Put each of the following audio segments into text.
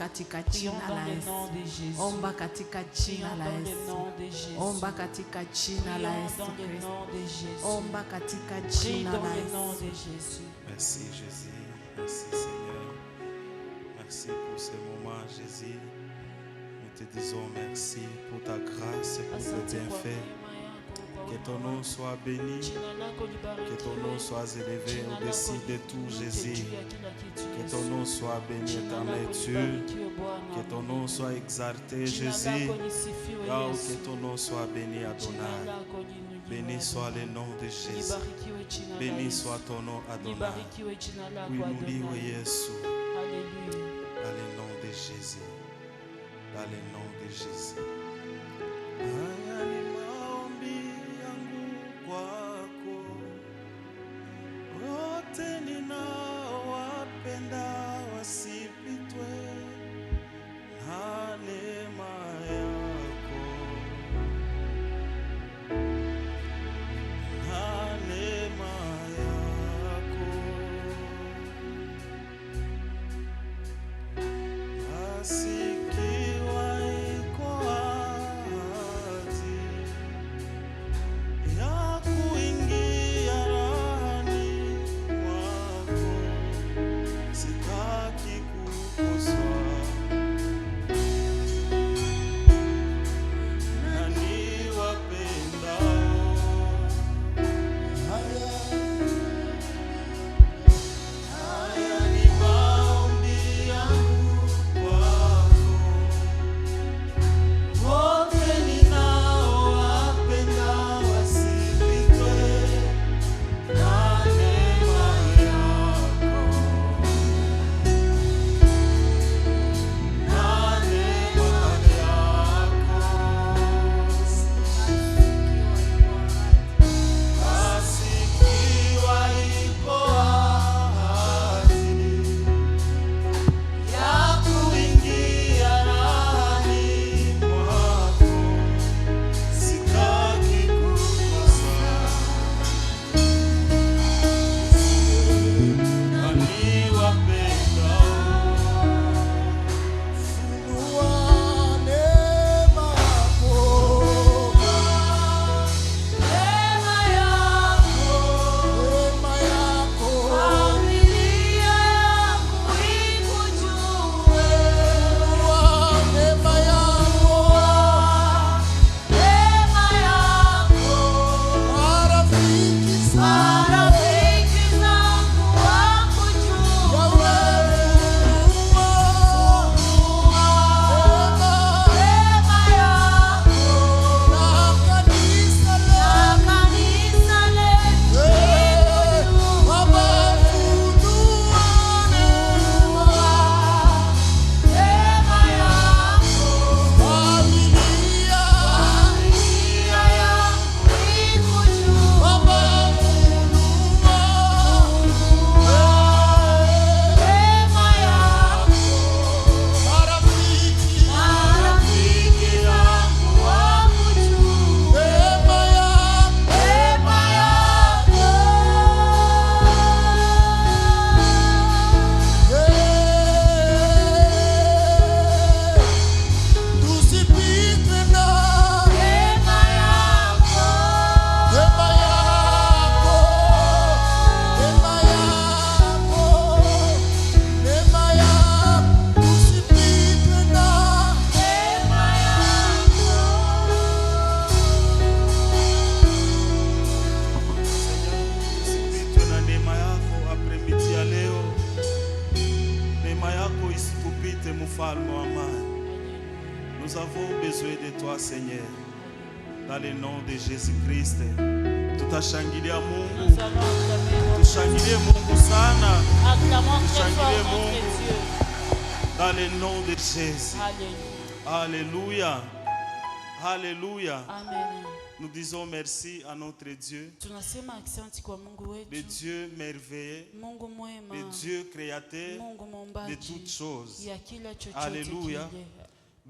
katika jina la Yesu. Omba katika jina la Yesu. Omba katika jina la Yesu Kristo. Omba katika jina la Yesu. Merci Jésus. Merci Seigneur. Merci pour ce moment Jésus. Nous te disons merci pour ta grâce, pour tes bienfaits. Que ton nom soit béni, que ton nom soit élevé au-dessus de tout Jésus. Que ton nom soit béni, éternel Dieu. Que ton nom soit exalté Jésus. Oh, que ton nom soit béni Adonai. Béni soit le nom de Jésus. Béni soit ton nom Adonai. Oui, nous disons Jésus. Dans le nom de Jésus. Dans le nom de Jésus. Haya ni maombi yangu kwako, wote ninaowapenda wasipitwe na neema yako, na neema yako. Asikiwa iko wazi ya kuingia rahani mwako, sitaki kukoswa. Na niwapendao, haya ni maombi yangu kwako, wote ninaowapenda wasipitwe na neema yako, na neema yako. Asikiwa iko wazi ya kuingia rahani mwako, sitaki kukosa. Na niwapendao, funua neema yako, neema yako, neema yako. Familia yangu ikujue, neema yako, neema yako. Marafiki zangu wakujue, neema yako, na kanisa letu Baba, funua neema yako, familia yangu ikujue, Baba, funua neema yako, marafiki zangu wakujue, neema tusipitwe na neema yako, neema yako, neema yako, neema yako. Tusipitwe na neema yako. Usipitwe na neema yako apremidi ya leo. Neema yako isikupite, mfalme wa amani. Nous avons besoin de toi Seigneur. Dans le nom de Jésus-Christ. Tutashangilia Mungu. Tushangilie Mungu sana. Tushangilie Mungu. Dans le nom de Jésus. Alléluia. Alléluia. Amen. Nous disons merci à notre Dieu, Tunasema asante kwa Mungu le wetu, Dieu merveilleux, Mungu mwema, le Dieu créateur Mungu de muumbaji toutes choses. ya kila chochote Alléluia. kile.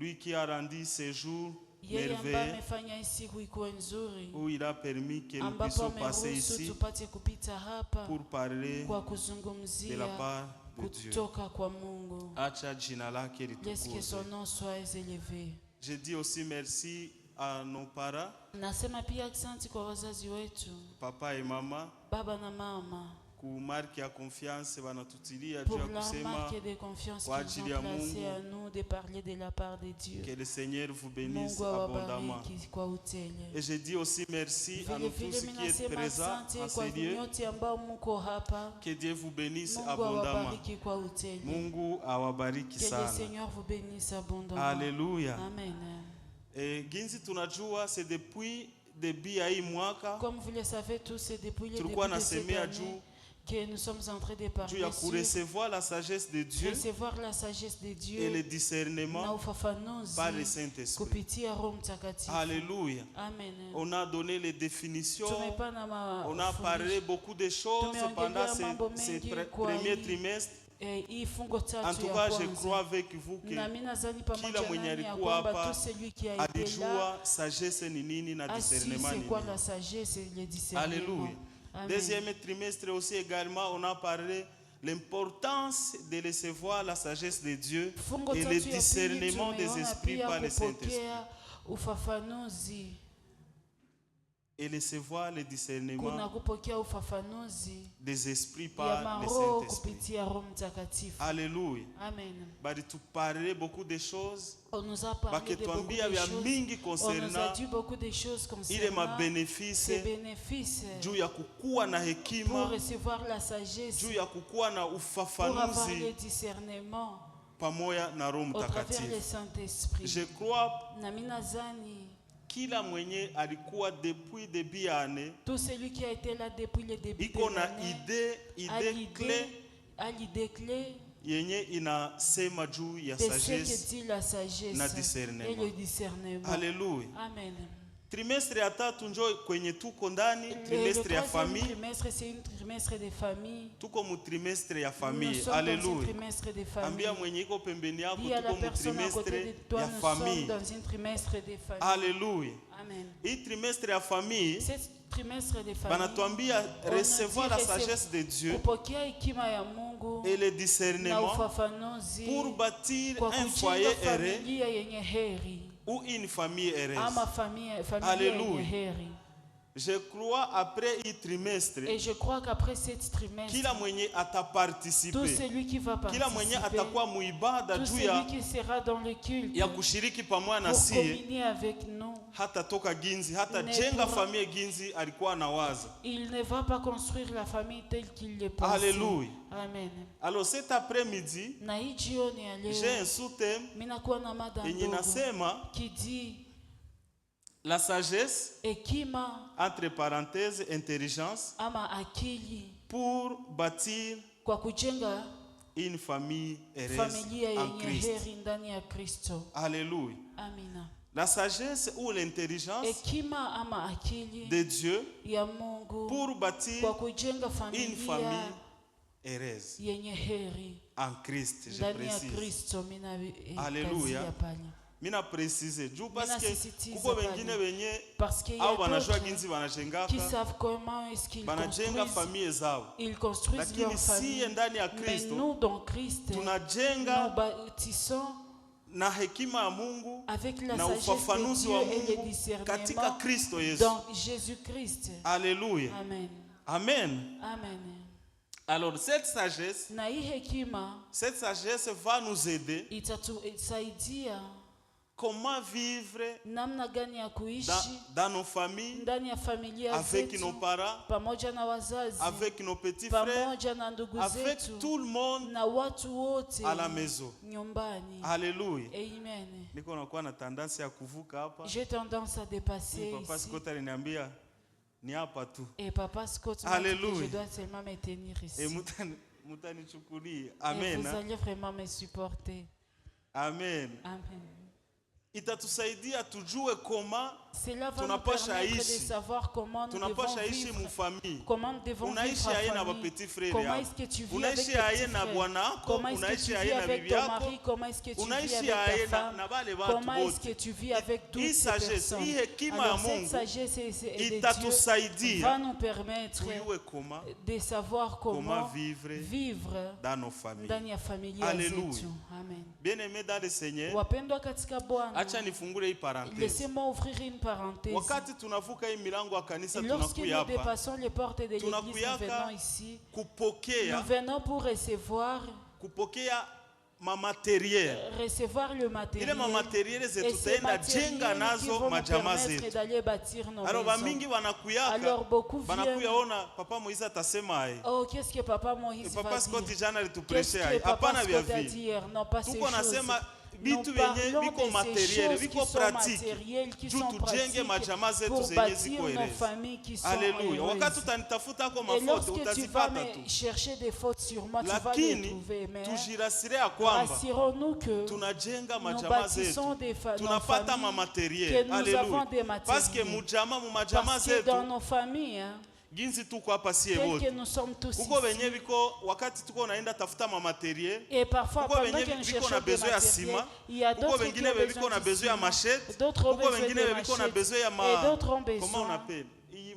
Lui qui a rendu ces jours Yeye ambaye merveilleux, amefanya hii siku ikuwe nzuri, où il a permis que nous ambapo puissions passer ameruhusu ici tupate kupita hapa pour parler kwa de la kuzungumzia part de Dieu. kutoka kwa Mungu. Acha jina lake Laisse que son litukuzwe. nom soit élevé. Je dis aussi merci à nos parents, Nasema pia asante kwa wazazi wetu, papa et mama, baba na mama, ku marque ya confiance wanatutilia juu pour ya leur kusema marque de confiance kwa qu'ils ajili ont ya placé Mungu. à nous de parler de la part de Dieu. Que le Seigneur vous bénisse Mungu abondamment. awabariki kwa utele. Et je dis aussi merci à nous Vile tous vile qui êtes minasema présents asante en kwa ces lieux. nyote ambao muko hapa. Que Dieu vous bénisse Mungu abondamment. awabariki kwa utele. Mungu awabariki Que le sana. Seigneur vous bénisse abondamment. Alléluia. Amen. Et ginzi tunajua c'est depuis début ya hii mwaka Comme vous le savez tous, c'est depuis le début tulikuwa de cette nasemea année juu que nous sommes en train de juu parler ya sur kurecevoir la sagesse de Dieu recevoir la sagesse de Dieu et le na discernement ufafanuzi par le Saint-Esprit. kupitia Roho Mtakatifu. Alléluia. Amen. On a donné les définitions, Tumepana on a parlé beaucoup de choses Tumeongelea pendant mambo ces mengi kwa premiers hii- trimestres. hii fungo En tatu tout ya cas, je kwanza. crois avec vous que Na mimi nadhani pamoja kila mwenye nani ya alikuwa kwamba hapa tout celui qui a été là alijua sagesse ni nini na a su discernement c'est ni quoi nini. la sagesse et le discernement. Alléluia. Amen. Deuxième trimestre aussi également, on a parlé l'importance de recevoir la sagesse de Dieu Fungo et tatu le ya pili discernement des tumeona esprits pia par le Saint-Esprit. kupokea ufafanuzi. Et recevoir le discernement Kuna kupokea ufafanuzi des esprits ya par le maroho Saint-Esprit. kupitia Roho Mtakatifu. Alléluia. Amen. Bali tu parler beaucoup de choses On nous a parlé de beaucoup baketwambia de vya choses. mingi On nous a concernant dit beaucoup de choses ile concernant ces mabénéfice bénéfices juu ya kukuwa na pour hekima, recevoir la sagesse, juu ya kukuwa na pour avoir le ufafanuzi discernement pamoja na Roho au travers le Mtakatifu. Saint-Esprit. Je crois Na mimi nadhani kila mwenye alikuwa depuis début ya année tout celui qui a été là depuis le début iko de na l'année idée clé a l'idée clé yenye inasema juu ya de ce que sagesse dit la sagesse na et discernement. le discernement. Alléluia. Amen. Trimestre ya tatu njo kwenye tuko ndani, Le trimestre ya troisième famille. trimestre, c'est un trimestre de famille. Tuko mu trimestre ya Nous famille. sommes dans un Alléluia. trimestre de famille. Ambia mwenye iko pembeni yako Dis à la tuko mu personne à côté de trimestre toi, ya nous sommes famille. dans un trimestre de famille. Alléluia. Amen. Hii trimestre ya famille Ce trimestre de famille, banatuambia on recevoir dit la sagesse de Dieu kupokea hekima ya Mungu et le na discernement ufafanuzi pour bâtir kwa un kujenga foyer heureux familia yenye heri ou une famille heureuse. ama familia Alléluia. yenye heri. Je crois après hii trimestre Et je crois qu'après cette trimestre, kila mwenye tout ataparticipe, celui qui va kila mwenye participer, atakuwa muibada tout juu celui ya qui sera dans le culte ya kushiriki pamoja na pour sie, communier avec nous, hata toka ginzi, hata Ne jenga pourra- familia ginzi alikuwa anawaza. il ne va pas construire la famille telle qu'il le pense. Alléluia. Amen. Alors cet après-midi, Na hii jioni ya j'ai leo un sous-thème minakuwa na mada yenye ndogo nasema qui dit la sagesse, hekima entre parenthèses, intelligence, ama akili pour bâtir kwa kujenga une famille heureuse familia en yenye Christ. heri ndani ya Kristo. Alléluia. Amina. La sagesse ou l'intelligence Hekima ama akili de Dieu ya Mungu pour bâtir kwa kujenga une familia famille heureuse yenye heri en Christ, je ndani ya précise. Kristo. Mina Alléluia. kazia pale Mina précise juu parce que Minasisitiza kuko pale. wengine wenye parce qu'il y a au wanajua d'autres ginzi qui wanajengaka savent comment est-ce qu'ils banajenga construisent. famille zao, Ils construisent lakini leur famille. siye ndani ya Mais Kristo nous, dans Christ, nous tunajenga bâtissons na hekima ya Mungu avec la na sagesse de ufafanuzi Dieu wa et le Mungu katika discernement Kristo Yesu. dans Jésus-Christ. Alléluia. Amen. Amen. Amen. Alors cette sagesse Na hii hekima va nous aider itatusaidia comment vivre namna gani ya kuishi dans nos familles, ndani ya familia avec zetu, nos parents, pamoja na wazazi, avec nos petits frères, pamoja na ndugu avec zetu tout le monde na watu wote à la maison. nyumbani. Alléluia. Amen. Niko nakuwa na tendance ya kuvuka hapa. J'ai tendance à dépasser Papa ici. Scott aliniambia ni hapa tu. Et Papa Scott m'a dit que Alléluia. je dois seulement me tenir ici. Et mutanichukulie. Et Amen. vous allez vraiment me supporter. Amen. Amen. Itatusaidia tujue comment Cela va nous tunapasha permettre de ishi. savoir comment nous devons Tunapasha ishi vivre. mufamii. Comment nous devons vivre Unaishi en aye na famille. petit frère Comment yako. est-ce que tu vis avec Unaishi tes aye petits na frères? bwana wako. Comment est-ce que Unaishi tu aye vis na avec bibi ton yako. mari? Comment est-ce que tu vis Unaishi avec aye ta femme? na bale watu Comment est-ce que wote. tu vis avec toutes Hii ces sagesse, personnes? hii hekima ya Alors cette Mungu sagesse de Dieu itatusaidia va nous permettre tuyue koma de savoir comment vivre dans nos familles. ndani ya familia Alléluia. zetu. Amen. Bien-aimé dans le Seigneur, Wapendwa katika Bwana, acha nifungule hii parenthèse. laissez-moi ouvrir une parenthèse. Wakati tunavuka hii milango ya kanisa Lorsque tunakuya nous hapa dépassons les portes de l'église, nous Tunakuyaka venons ici. kupokea Nous venons pour recevoir mamateriel. Recevoir le Ile matériel. mamateriel Et zetu ces tutaenda jenga matériels qui nazo vont nous majama permettre zetu. d'aller bâtir nos Alors maisons. bamingi wanakuyaka Alors beaucoup banakuya viennent. ona papa Moïse atasema aye. Oh, qu'est-ce que papa Moïse Papa va Scott dire? jana Qu'est-ce alitupresha que aye. papa Hapana vya Scott a vile. dit hier? Non, pas ces Tuko choses. nasema Nous vitu vyenye parlons viko de ces materiel, choses viko qui sont pratique. matérielles, qui Juu sont tujenge majama pratiques zetu pour zenye bâtir ziko nos erezi. familles qui sont Alléluia. Wakati heureuses. utanitafuta kwa Et mafoto lorsque tu vas utazipata tu. me chercher des fautes sur moi, tu vas les Lakini trouver. Mais tujirasire ya kwamba rassurons-nous que tunajenga nous majama bâtissons zetu. des nos Tunapata familles, mamateriel. que nous avons Alléluia. des Parce que matériels. mujama Parce que zetu dans nos familles, hein, ginsi tuko hapa sie tels wote. que nous sommes tous Kuko wenye ici, biko wakati tuko naenda tafuta mamateriel. et parfois Kuko pendant wenye que nous biko na cherchons des besoin ya matériels, sima. il y a Kuko d'autres qui wengine ont biko na besoin de besoin ya ciment, machette. d'autres ont Kuko besoin wengine de biko na machettes, besoin ya et d'autres ont comment on besoin appelle? Hii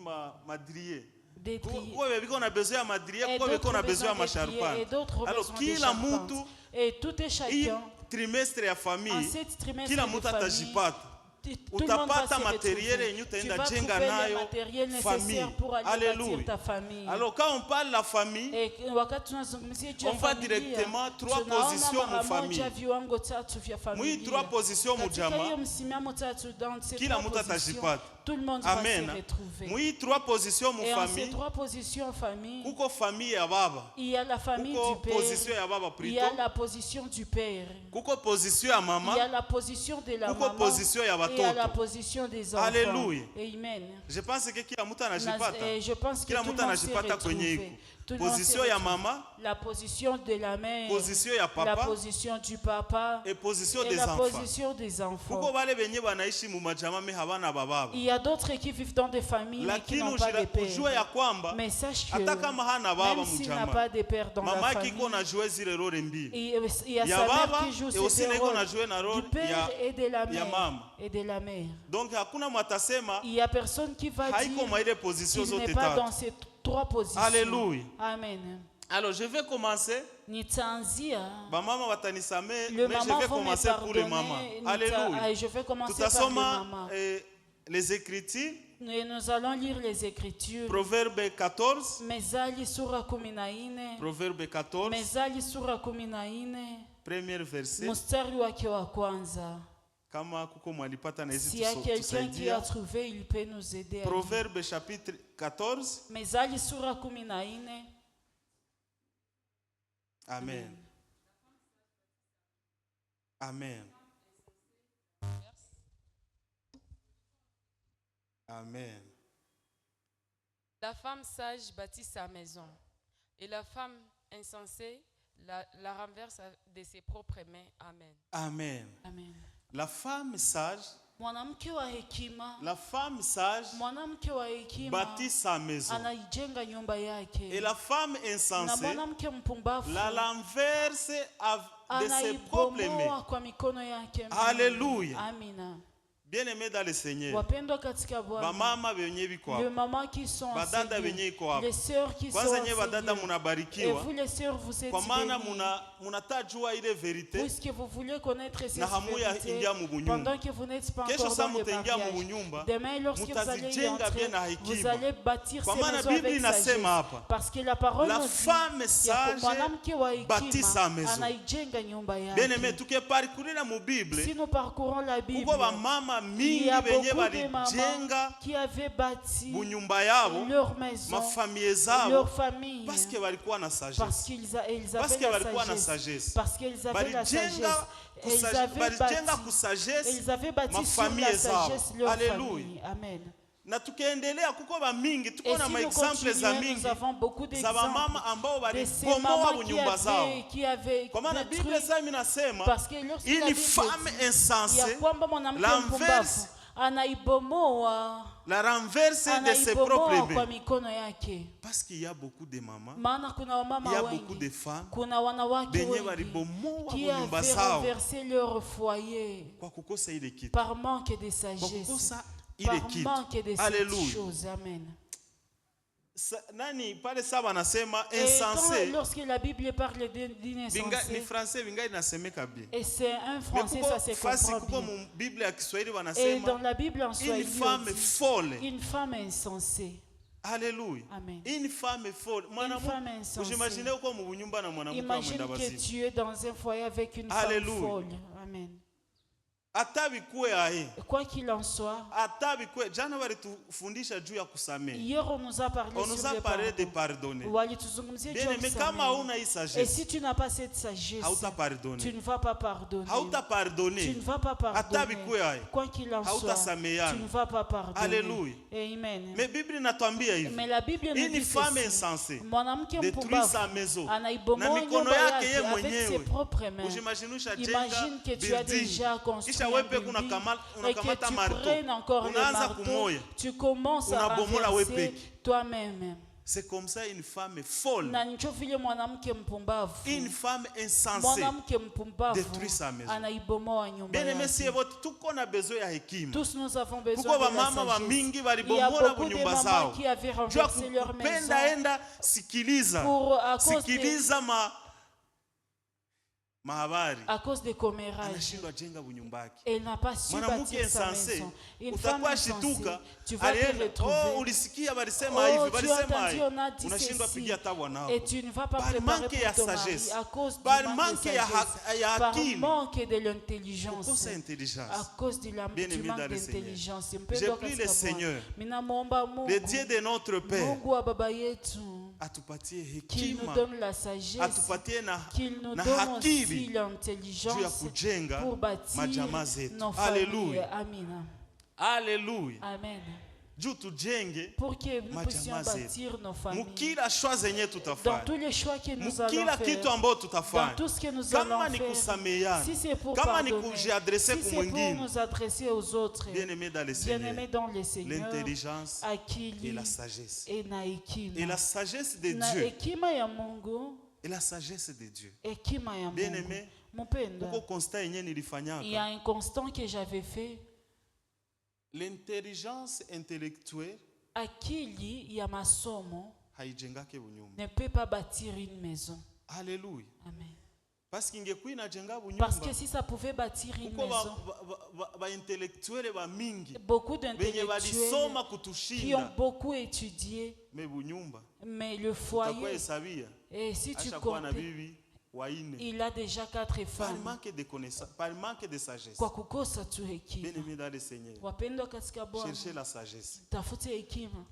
madrier. des triers. Kuko biko na besoin ya madrier, Et kuko biko d'autres na ont besoin ya besoin des triers, et masharpane. d'autres ont Alors besoin de kila charpentes. mtu Et tout et hii chacun, trimestre ya en famille cette trimestre kila de mtu famille, atajipata. tout le monde va Utapata se matériel retrouver. yenye Tu utaenda vas jenga trouver les nayo matériels famille. nécessaires pour aller Alléluia. bâtir ta famille. Alors quand on parle de la famille, Et wakati tunazungumzia juu ya on va familia, directement trois tunaona positions mara mu famille. moja viwango tatu vya mwi familia. trois positions Katika hiyo mujama, msimamo tatu, dans ces kila trois mtu positions, atajipata. tout le monde va Amen. se retrouver. Mwi trois positions mu Et en ces famille, trois positions en famille, kuko famille ya baba, il y a la famille kuko du père, position ya baba il y a plutôt, la position du père, kuko position ya il y a mama, la position de la kuko maman, position ya et il y a la watoto. position des enfants. Alléluia. Amen. Je pense que kila mtu anajipata. Et je pense que Kila tout le mtu monde s'est anajipata kwenye retrouvé. iko. Tout le monde s'est Position ya retrouvé. mama, La position de la mère, position ya la papa position du papa et position et des la enfants. position des enfants. Kuko bale benye banaishi mu majama me habana bababa. Il y a d'autres qui vivent dans des familles mais qui Lakini n'ont pas de ujue père. ya kwamba Mais sache que hata kama hana baba même s'il n'a mujama, pas de père dans la mama famille, kiko na jouer zile role mbili. il y a Ya sa mère baba qui joue et aussi ces deux niko na rôles, jouer na role du père ya et de la ya mère. mama. Et de la mère. Donc hakuna mwatasema Il y a personne qui va haiko dire mwa ile position qu'il zote n'est pas tatu. dans ces trois positions. Alléluia. Amen. Alors je vais commencer. Nitaanzia. Bamama watanisamee, Le mais je maman vais va me commencer pour les mamans. pardonner. Alléluia. Je vais commencer par les Tutasoma mamans. les Écritures, Et nous allons lire les Écritures. Proverbe 14, Mezali sura 14. Proverbe 14, Mezali sura 14. premier verset. Mstari wake wa kwanza. Kama kuko mwalipata na hizi S'il y a quelqu'un qui a tusaidia. trouvé, il peut nous aider. Proverbe chapitre 14. Mezali sura 14. Amen. Amen. Amen. La femme sage bâtit sa maison, et la femme insensée la renverse de ses propres mains. Amen. Amen. Amen. La femme sage, Mwanamke wa hekima, la femme sage mwanamke wa hekima bâtit sa maison. anaijenga nyumba yake. Et la femme Na insensée mwanamke mpumbavu la renverse de ses propres mains. anaibomoa kwa mikono yake. Alléluia. Amina. Bien-aimé dans le Seigneur. Wapendwa katika Bwana. Bamama benye biko Les hapa. mamans qui sont Badada enseignées, benye iko hapa. les sœurs qui sont Kwanza nye badada enseignées. Et munabarikiwa. vous les sœurs, vous êtes Kwa maana bénies. munatajua ile verite. Puisque vous voulez connaître ces Na hamuya vérités ingia mu bunyumba. pendant que vous n'êtes pas Kesho encore sa dans le mutaingia mu mariage. bunyumba. Demain, lorsque vous allez y Mutazijenga bien na entrer, vous hekima. allez bâtir Kwa ces maana maisons Biblia avec sagesse. inasema hapa. Parce que la parole La nous dit femme ya sage mwanamke wa bâtit sa hekima maison. anaijenga nyumba Bien-aimé, yake. tukiparcourir mu Bible, Si nous parcourons la Bible, kuko bamama il mingi y a benye beaucoup de mamans balijenga qui avaient bâti bunyumba yabo, leur maison, mafamie zabo, leur famille, parce que balikuwa na parce sagesse. qu'ils Parce avaient que la balikuwa na sagesse. sagesse. Parce qu'ils avaient la sagesse. Balijenga ku sagesse Ils avaient bâti sur mafamie la zabo. sagesse leur Alléluia. famille. Amen. Na tukiendelea kuko ba mingi, Et tuko na si nous maexemple za continuons, mingi nous avons beaucoup za d'exemples bamama ambao de ces balibomoa mamans bunyumba zao. qui avaient Kwa maana Biblia détruit. sasa inasema Parce que lorsque la ili Bible femme dit, ya insensée kwamba mwanamke l'enverse mpumbavu anaibomoa, la renverser de ses propres anaibomoa kwa mains. mikono yake. Parce qu'il y a beaucoup de mamans, Maana kuna il wamama y a beaucoup de wengi, femmes kuna wanawake benye wengi balibomoa qui bunyumba avaient zao renversé leur foyer kwa kukosa ile kitu, par manque de kwa sagesse, kukosa ile par kitu. manque de cette Alléluia. chose. Amen. Nani pale sasa wanasema Et insensé, lorsque la Bible parle ni d'insensé, français vingai inasemeka bien. et c'est un Mais français, ça se fasi comprend kuko bien. mu Biblia ya Kiswahili Et dans wanasema la Bible en une Swahili, femme on dit, folle. une femme insensée. Alléluia. Amen. Une femme folle. Une femme insensée. Ujimagine uko mu bunyumba na mwanamke Imagine mwenda que bazimu. tu es dans un foyer avec une Alléluia. femme folle. Amen. Hata bikuwe aye. Quoi qu'il en soit, Hata bikuwe jana walitufundisha juu ya kusamehe. hier on nous a parlé On nous sur a le parlé de pardon. pardonner. Walituzungumzia juu Bien ya aimé, kama kusamehe. huna hii Et sagesse, si tu n'as pas cette sagesse, hauta tu pardonner. ne vas pas pardonner. Hauta Tu pardonner. ne vas pas Hata pardonner. bikuwe aye. Quoi qu'il en soit, Hautasameheana. tu ne vas pas pardonner. Alléluia. Amen. Mais Biblia inatuambia hivi. Mais la Bible nous Une dit femme ceci. insensée Mwanamke détruit sa mpumbavu maison na anaibomoa mikono nyumba yake ye yake avec mwenyewe. ses propres mains. Ujimajinisha jenga Imagine que tu as building. déjà construit Kisha un wepe building et que unakamata tu marteau. prennes encore le Unaanza marteau, kumoya. tu commences à Unabomola renverser wepeki. toi-même. C'est comme ça une femme folle. Na nicho vile mwanamke mpumbavu. Une femme insensée Mwanamke mpumbavu détruit sa maison. anaibomoa nyumba Bien aimé, si yake. wote tuko na besoin ya hekima. Tous nous avons besoin Kuko de la wamama wa sagesse. mingi Il y a walibomola beaucoup de bunyumba mamans zao. qui avaient Jua renversé leur maison kupenda enda sikiliza. à cause de Sikiliza mahabari. à cause des commérages. Anashindwa jenga bunyumba yake. Elle n'a pas su Mwanamke bâtir sa insensé, maison. Une femme utakuwa insensée, shituka, tu vas te alienda, retrouver. ulisikia walisema Oh, hivi, tu as walisema entendu, hivi. on a dit Unashindwa ceci. pigia hata bwanako. Et tu ne vas pas Par préparer manque pour ya ton mari sagesse. à cause du Par manque manque de ya sagesse, par akili. manque de l'intelligence, Kukosa intelligence. à cause du Bien-aimé manque dans le Seigneur. d'intelligence. J'ai pris le Seigneur, Minamuomba le Dieu Mungu, de notre Père, Mungu wa baba yetu, atupatie qu'il nous hekima, donne la sagesse, atupatie qu'il nous na donne aussi akili juu ya l'intelligence kujenga pour bâtir majamaa zetu. nos familles. Alléluia. Amina. Alléluia. Amen. Juu tujenge Pour que nous puissions majamaa zetu. bâtir nos familles. Mukila choix zenye Dans tutafanya. tous les choix que nous allons Mukila faire, kitu ambayo dans tutafanya. tout ce que nous Kama allons ni faire, kusameheana, si c'est pour kama ni pardonner, kujiadresse si c'est kwa pour mwingine. nous adresser aux autres, Bien-aimé dans le bien-aimés Seigneur, dans le Seigneur, l'intelligence et akili la sagesse. et na Et hekima. la sagesse de Na Dieu. hekima ya Mungu, Et la sagesse de Dieu. hekima ya Mungu. Bien-aimé, Mpendwa, uko constat yenye il y a nilifanyaka. un constant que j'avais fait. L'intelligence intellectuelle Akili ya masomo haijengake bunyumba. ne peut pas bâtir une maison. Alléluia. Amen. Parce qu'ingekuwa inajenga Parce bunyumba. que si ça pouvait bâtir une Kuko maison, ba intellectuelle ba mingi. beaucoup Benye d'intellectuels walisoma qui ont kutushinda. beaucoup étudié, Me bunyumba. mais le Utakuwa foyer, hesabia. et si tu Ashakuwa na comptes, bibi waine. il a déjà 4 Par femmes. manque de connaissance, par manque de sagesse. Kwa kukosa tu hekima. Bien-aimé dans le Seigneur, Wapendwa katika Bwana, cherchez la sagesse, tafute hekima,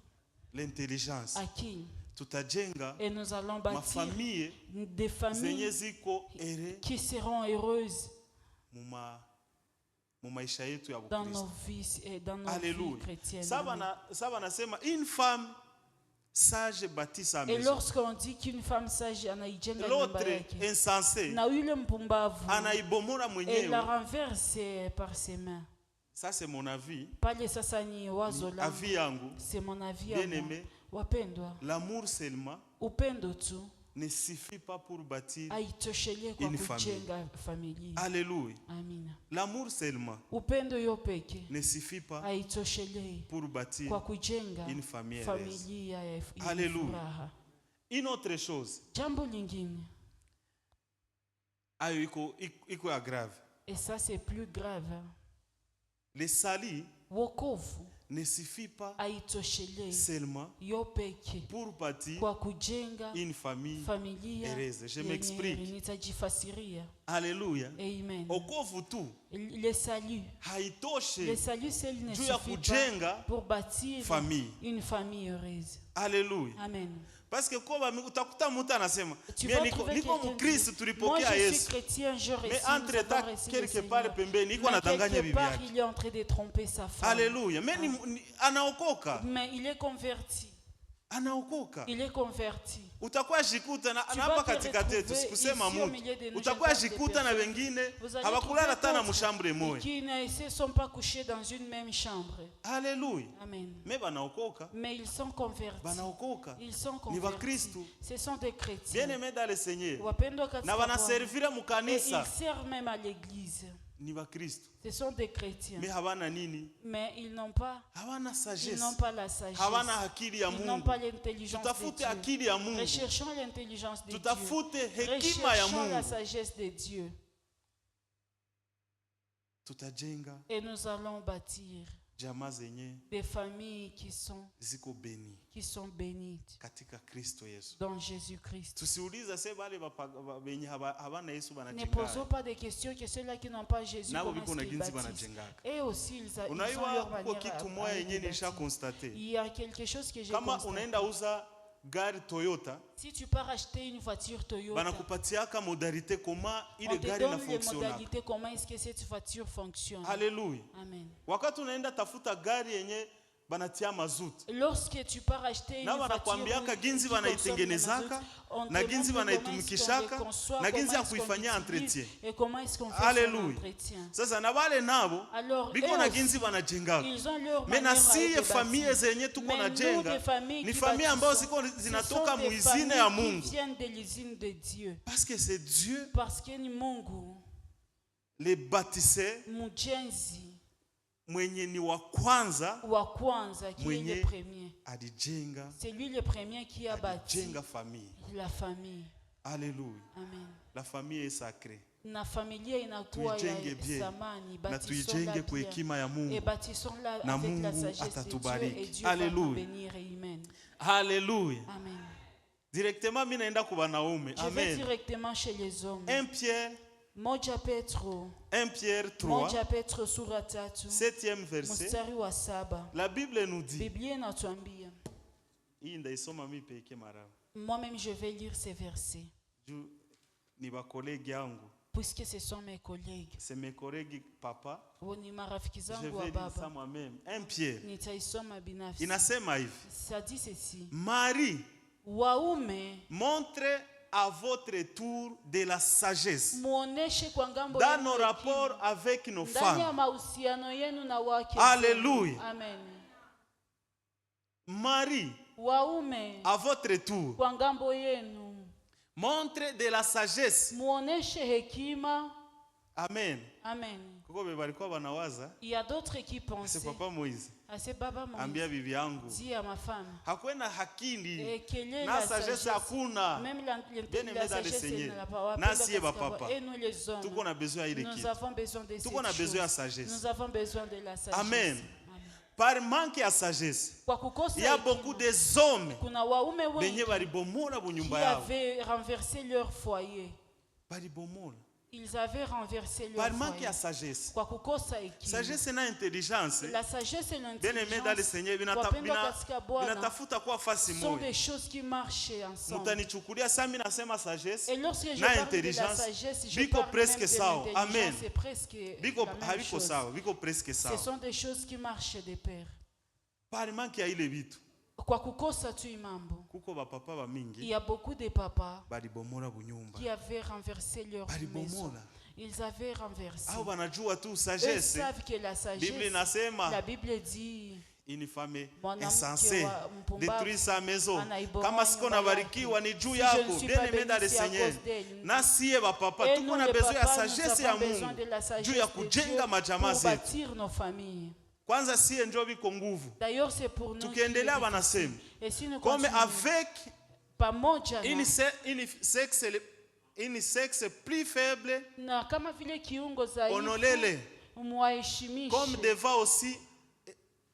l'intelligence. akili, Tutajenga et nous allons bâtir mafamille des zenye familles ziko ere qui seront heureuses mu maisha yetu ya dans nos Bukristo. vies et dans nos vies Alléluia. chrétiennes. Saba nasema une femme sage bâtit sa Et maison. lorsqu'on dit qu'une femme sage anaijenga nyumba L'autre yake, insensé na yule mpumbavu anaibomora et la mwenyewe. renverse par ses mains. Ça c'est mon avis, Pale sasa ni wazo langu, avis yangu. c'est mon avis Bien yangu. aimé, Wapendwa, l'amour seulement upendo tu ne suffit pas pour bâtir. haitoshelie kwa Une kujenga familia. Alléluia. Amina. L'amour seulement Upendo yo peke ne suffit pas haitoshelee pour bâtir kwa kujenga une famille heureuse. familia yenye Alléluia. furaha. Une autre chose, Jambo lingine, ayo iko ya grave. et ça c'est plus grave, Le salut wokovu ne suffit pas haitoshelee seulement yo peke pour bâtir kwa kujenga une famille familia heureuse. Je yenye m'explique. nitajifasiria. Alléluia. Amen. Okovu tu Le salut, le haitoshe salut seul ne juu ya suffit kujenga pas pour bâtir famille. une famille heureuse. Alléluia. Amen. Parce que kwa utakuta mtu anasema Tu mimi vas niko trouver niko quelqu'un mkristo qui dit, moi tulipokea je suis Yesu. chrétien, je Mais récite, entre temps quelque part pembeni iko mais anadanganya quelque bibi part yake. il est en train de tromper sa femme. Alléluia. Mais anaokoka. Mais il est converti. anaokoka. il est converti. Utakuwa jikuta na Tu hapa vas te katikati yetu retrouver sikusema ici au mtu. milieu de nous, Utakuwa je parle des jikuta na personnes. wengine Vous allez hawakulala trouver tana d'autres mshambre moja. qui ne se sont pas couchés dans une même chambre. Haleluya. Amen. Me banaokoka. Mais ils sont convertis. Banaokoka. Ils sont Ni convertis. bakristo. Ce sont des chrétiens. Bien-aimés dans le Seigneur. Wapendwa Na katika wanaservira Bwana. Et mukanisa. ils servent même à l'église. Ni bakristo. Ce sont des chrétiens. Me habana nini? Mais ils n'ont pas, Hawana ils sagesse. n'ont pas la sagesse. Hawana akili ya Ils n'ont Mungu. pas l'intelligence de Tutafute Dieu. akili ya Mungu. Recherchons l'intelligence de Dieu. Tutafute hekima ya Recherchons la Mungu. sagesse de Dieu. Tutajenga Et nous allons bâtir jamaa zenye des familles ziko beni qui sont bénies katika Kristo Yesu. dans Jésus-Christ. Tusiuliza se bale benye habana Yesu Ne banajenga. posons pas des questions que ceux-là qui n'ont pas Jésus, Nabo comment biko est-ce na qu'ils ginzi bâtissent. banajengaka. Et aussi, ils ont Unaiwa leur kuko manière kitu moya yenye de nisha bâtir. constate. Il y a quelque chose que j'ai Kama constaté. unaenda uza gari Toyota, Si tu pars acheter une voiture Toyota, banakupatiaka modalité comment on ile te gari donne na les fonctionne. modalités, comment est-ce que cette voiture fonctionne. Haleluya. Amen. Wakati unaenda tafuta gari yenye banatia mazuti, Lorsque tu pars acheter une na voiture wanakwambiaka ginzi qui consomme le wanaitengenezaka mazout, on te na ginzi montre comment est-ce qu'on wanaitumikishaka les conçoit, na ginzi comment ya est-ce qu'on kuifanyia l'utilise entretien. et comment est-ce qu'on fait son Haleluya. entretien. Sasa na wale nabo Alors, biko eux na aussi, ginzi banajengaka. ils ont leur Me manière na à siye être famille bâtis. zenye tuko Mais na nous, jenga des familles ni qui famille ambazo bâtissons, ziko ce zinatoka sont des muizine ya familles Mungu. qui viennent de l'usine de Dieu. Parce que c'est Dieu Parce que ni Mungu les bâtissait mjenzi mwenye ni wa kwanza wa kwanza qui est mwenye le premier. alijenga C'est lui le premier qui a bâti alijenga famille. la famille. Alléluia. Amen. La famille est sacrée. Na familia inakuwa Tuijenge ya bien. zamani, Na bâtissons-la tuijenge kwa bien. hekima ya Et Mungu. bâtissons-la Na avec la Mungu sagesse de Dieu atatubariki. et Dieu va Alléluia. nous bénir. Amen. Alléluia. Amen. Directement mimi naenda kwa wanaume. Je vais Amen. directement chez les hommes. 1 Pierre 1 Petro 3 sura 3 7e verset. mstari wa 7. La Bible nous dit. Biblia inatuambia. Hii ndaisoma mimi peke mara. Moi-même je vais lire ces versets Juu ni ba collègue yangu. puisque ce sont mes collègues. C'est mes collègues papa. Ni marafiki Je zangu wa vais lire ça baba. moi-même. 1 Pierre. Nitaisoma binafsi. Inasema hivi. Ça dit ceci. Marie, Waume montrez à votre tour de la sagesse muoneshe kwa ngambo dans yenu nos hekima. rapports avec nos Ndani ya femmes. mahusiano yenu na wake zenu. Alléluia. Amen. Marie, Waume à votre tour, kwa ngambo yenu montre de la sagesse. muoneshe hekima. Amen. Amen. Kuko balikuwa banawaza, Il y a d'autres qui c'est pensent papa Moïse. à ce baba Ambia Moïse, bibi yangu. dit à ma femme, Hakwenda et hakili. quelle est Na la sagesse sagesse? hakuna. Même Bien aimé la dans le sagesse Seigneur. n'a pas. Na siye ba papa. Et nous les hommes, Tuko na besoin ya ile nous kitu. avons besoin de Tuko na cette besoin ya chose. sagesse. Nous avons besoin de la sagesse. Amen. Amen. Par manque ya sagesse, Kwa kukosa il y a hekima, beaucoup de hommes kuna waume benye wengi balibomola qui bunyumba yao. avaient renversé leur foyer. Balibomola. Ils avaient renversé leur Par manque foyer. ya sagesse. Kwa kukosa hekima. Sagesse na intelligence. La sagesse et Bien aimé dans le l'intelligence Seigneur, wapendwa katika Bwana, binatafuta kuwa fasi sont moja. des choses qui marchent ensemble. Mutanichukulia sasa mimi nasema sagesse Et lorsque je na parle de la intelligence sagesse, je biko parle presque même de sawa. l'intelligence, Amen. c'est presque biko la même habiko chose. sawa, biko presque Ce sawa. sont des choses qui marchent de pair. Par manque ya ile vitu. Kwa kukosa tu mambo, Kuko bapapa ba il mingi y a beaucoup de papas balibomola bunyumba. qui avaient renversé leur maison. Balibomola. Ils avaient renversé. Au banajua tu Eux sagesse. savent que la sagesse, Bible inasema la Bible dit, une femme mwanamke insensée wa mpumbavu détruit sa maison. anaibomoa Kama siko nyumba nabarikiwa yake. ni juu Si yako. je ne suis Bien pas aimé dans le béni, c'est à Seigneur. cause d'elle. Na siye bapapa Et tuko nous, na les besoin ya papas, nous sagesse ya avons besoin Mungu de la juu ya sagesse de kujenga Dieu majamaa pour zetu. bâtir nos familles. Kwanza siye njo biko nguvu. D'ailleurs, c'est pour nous. Tukiendelea qui- wanasema Et si nous comme continuons, avec pamoja une sexe plus faible, na kama vile kiungo dhaifu, honorez-les, mwaheshimishe. comme devant aussi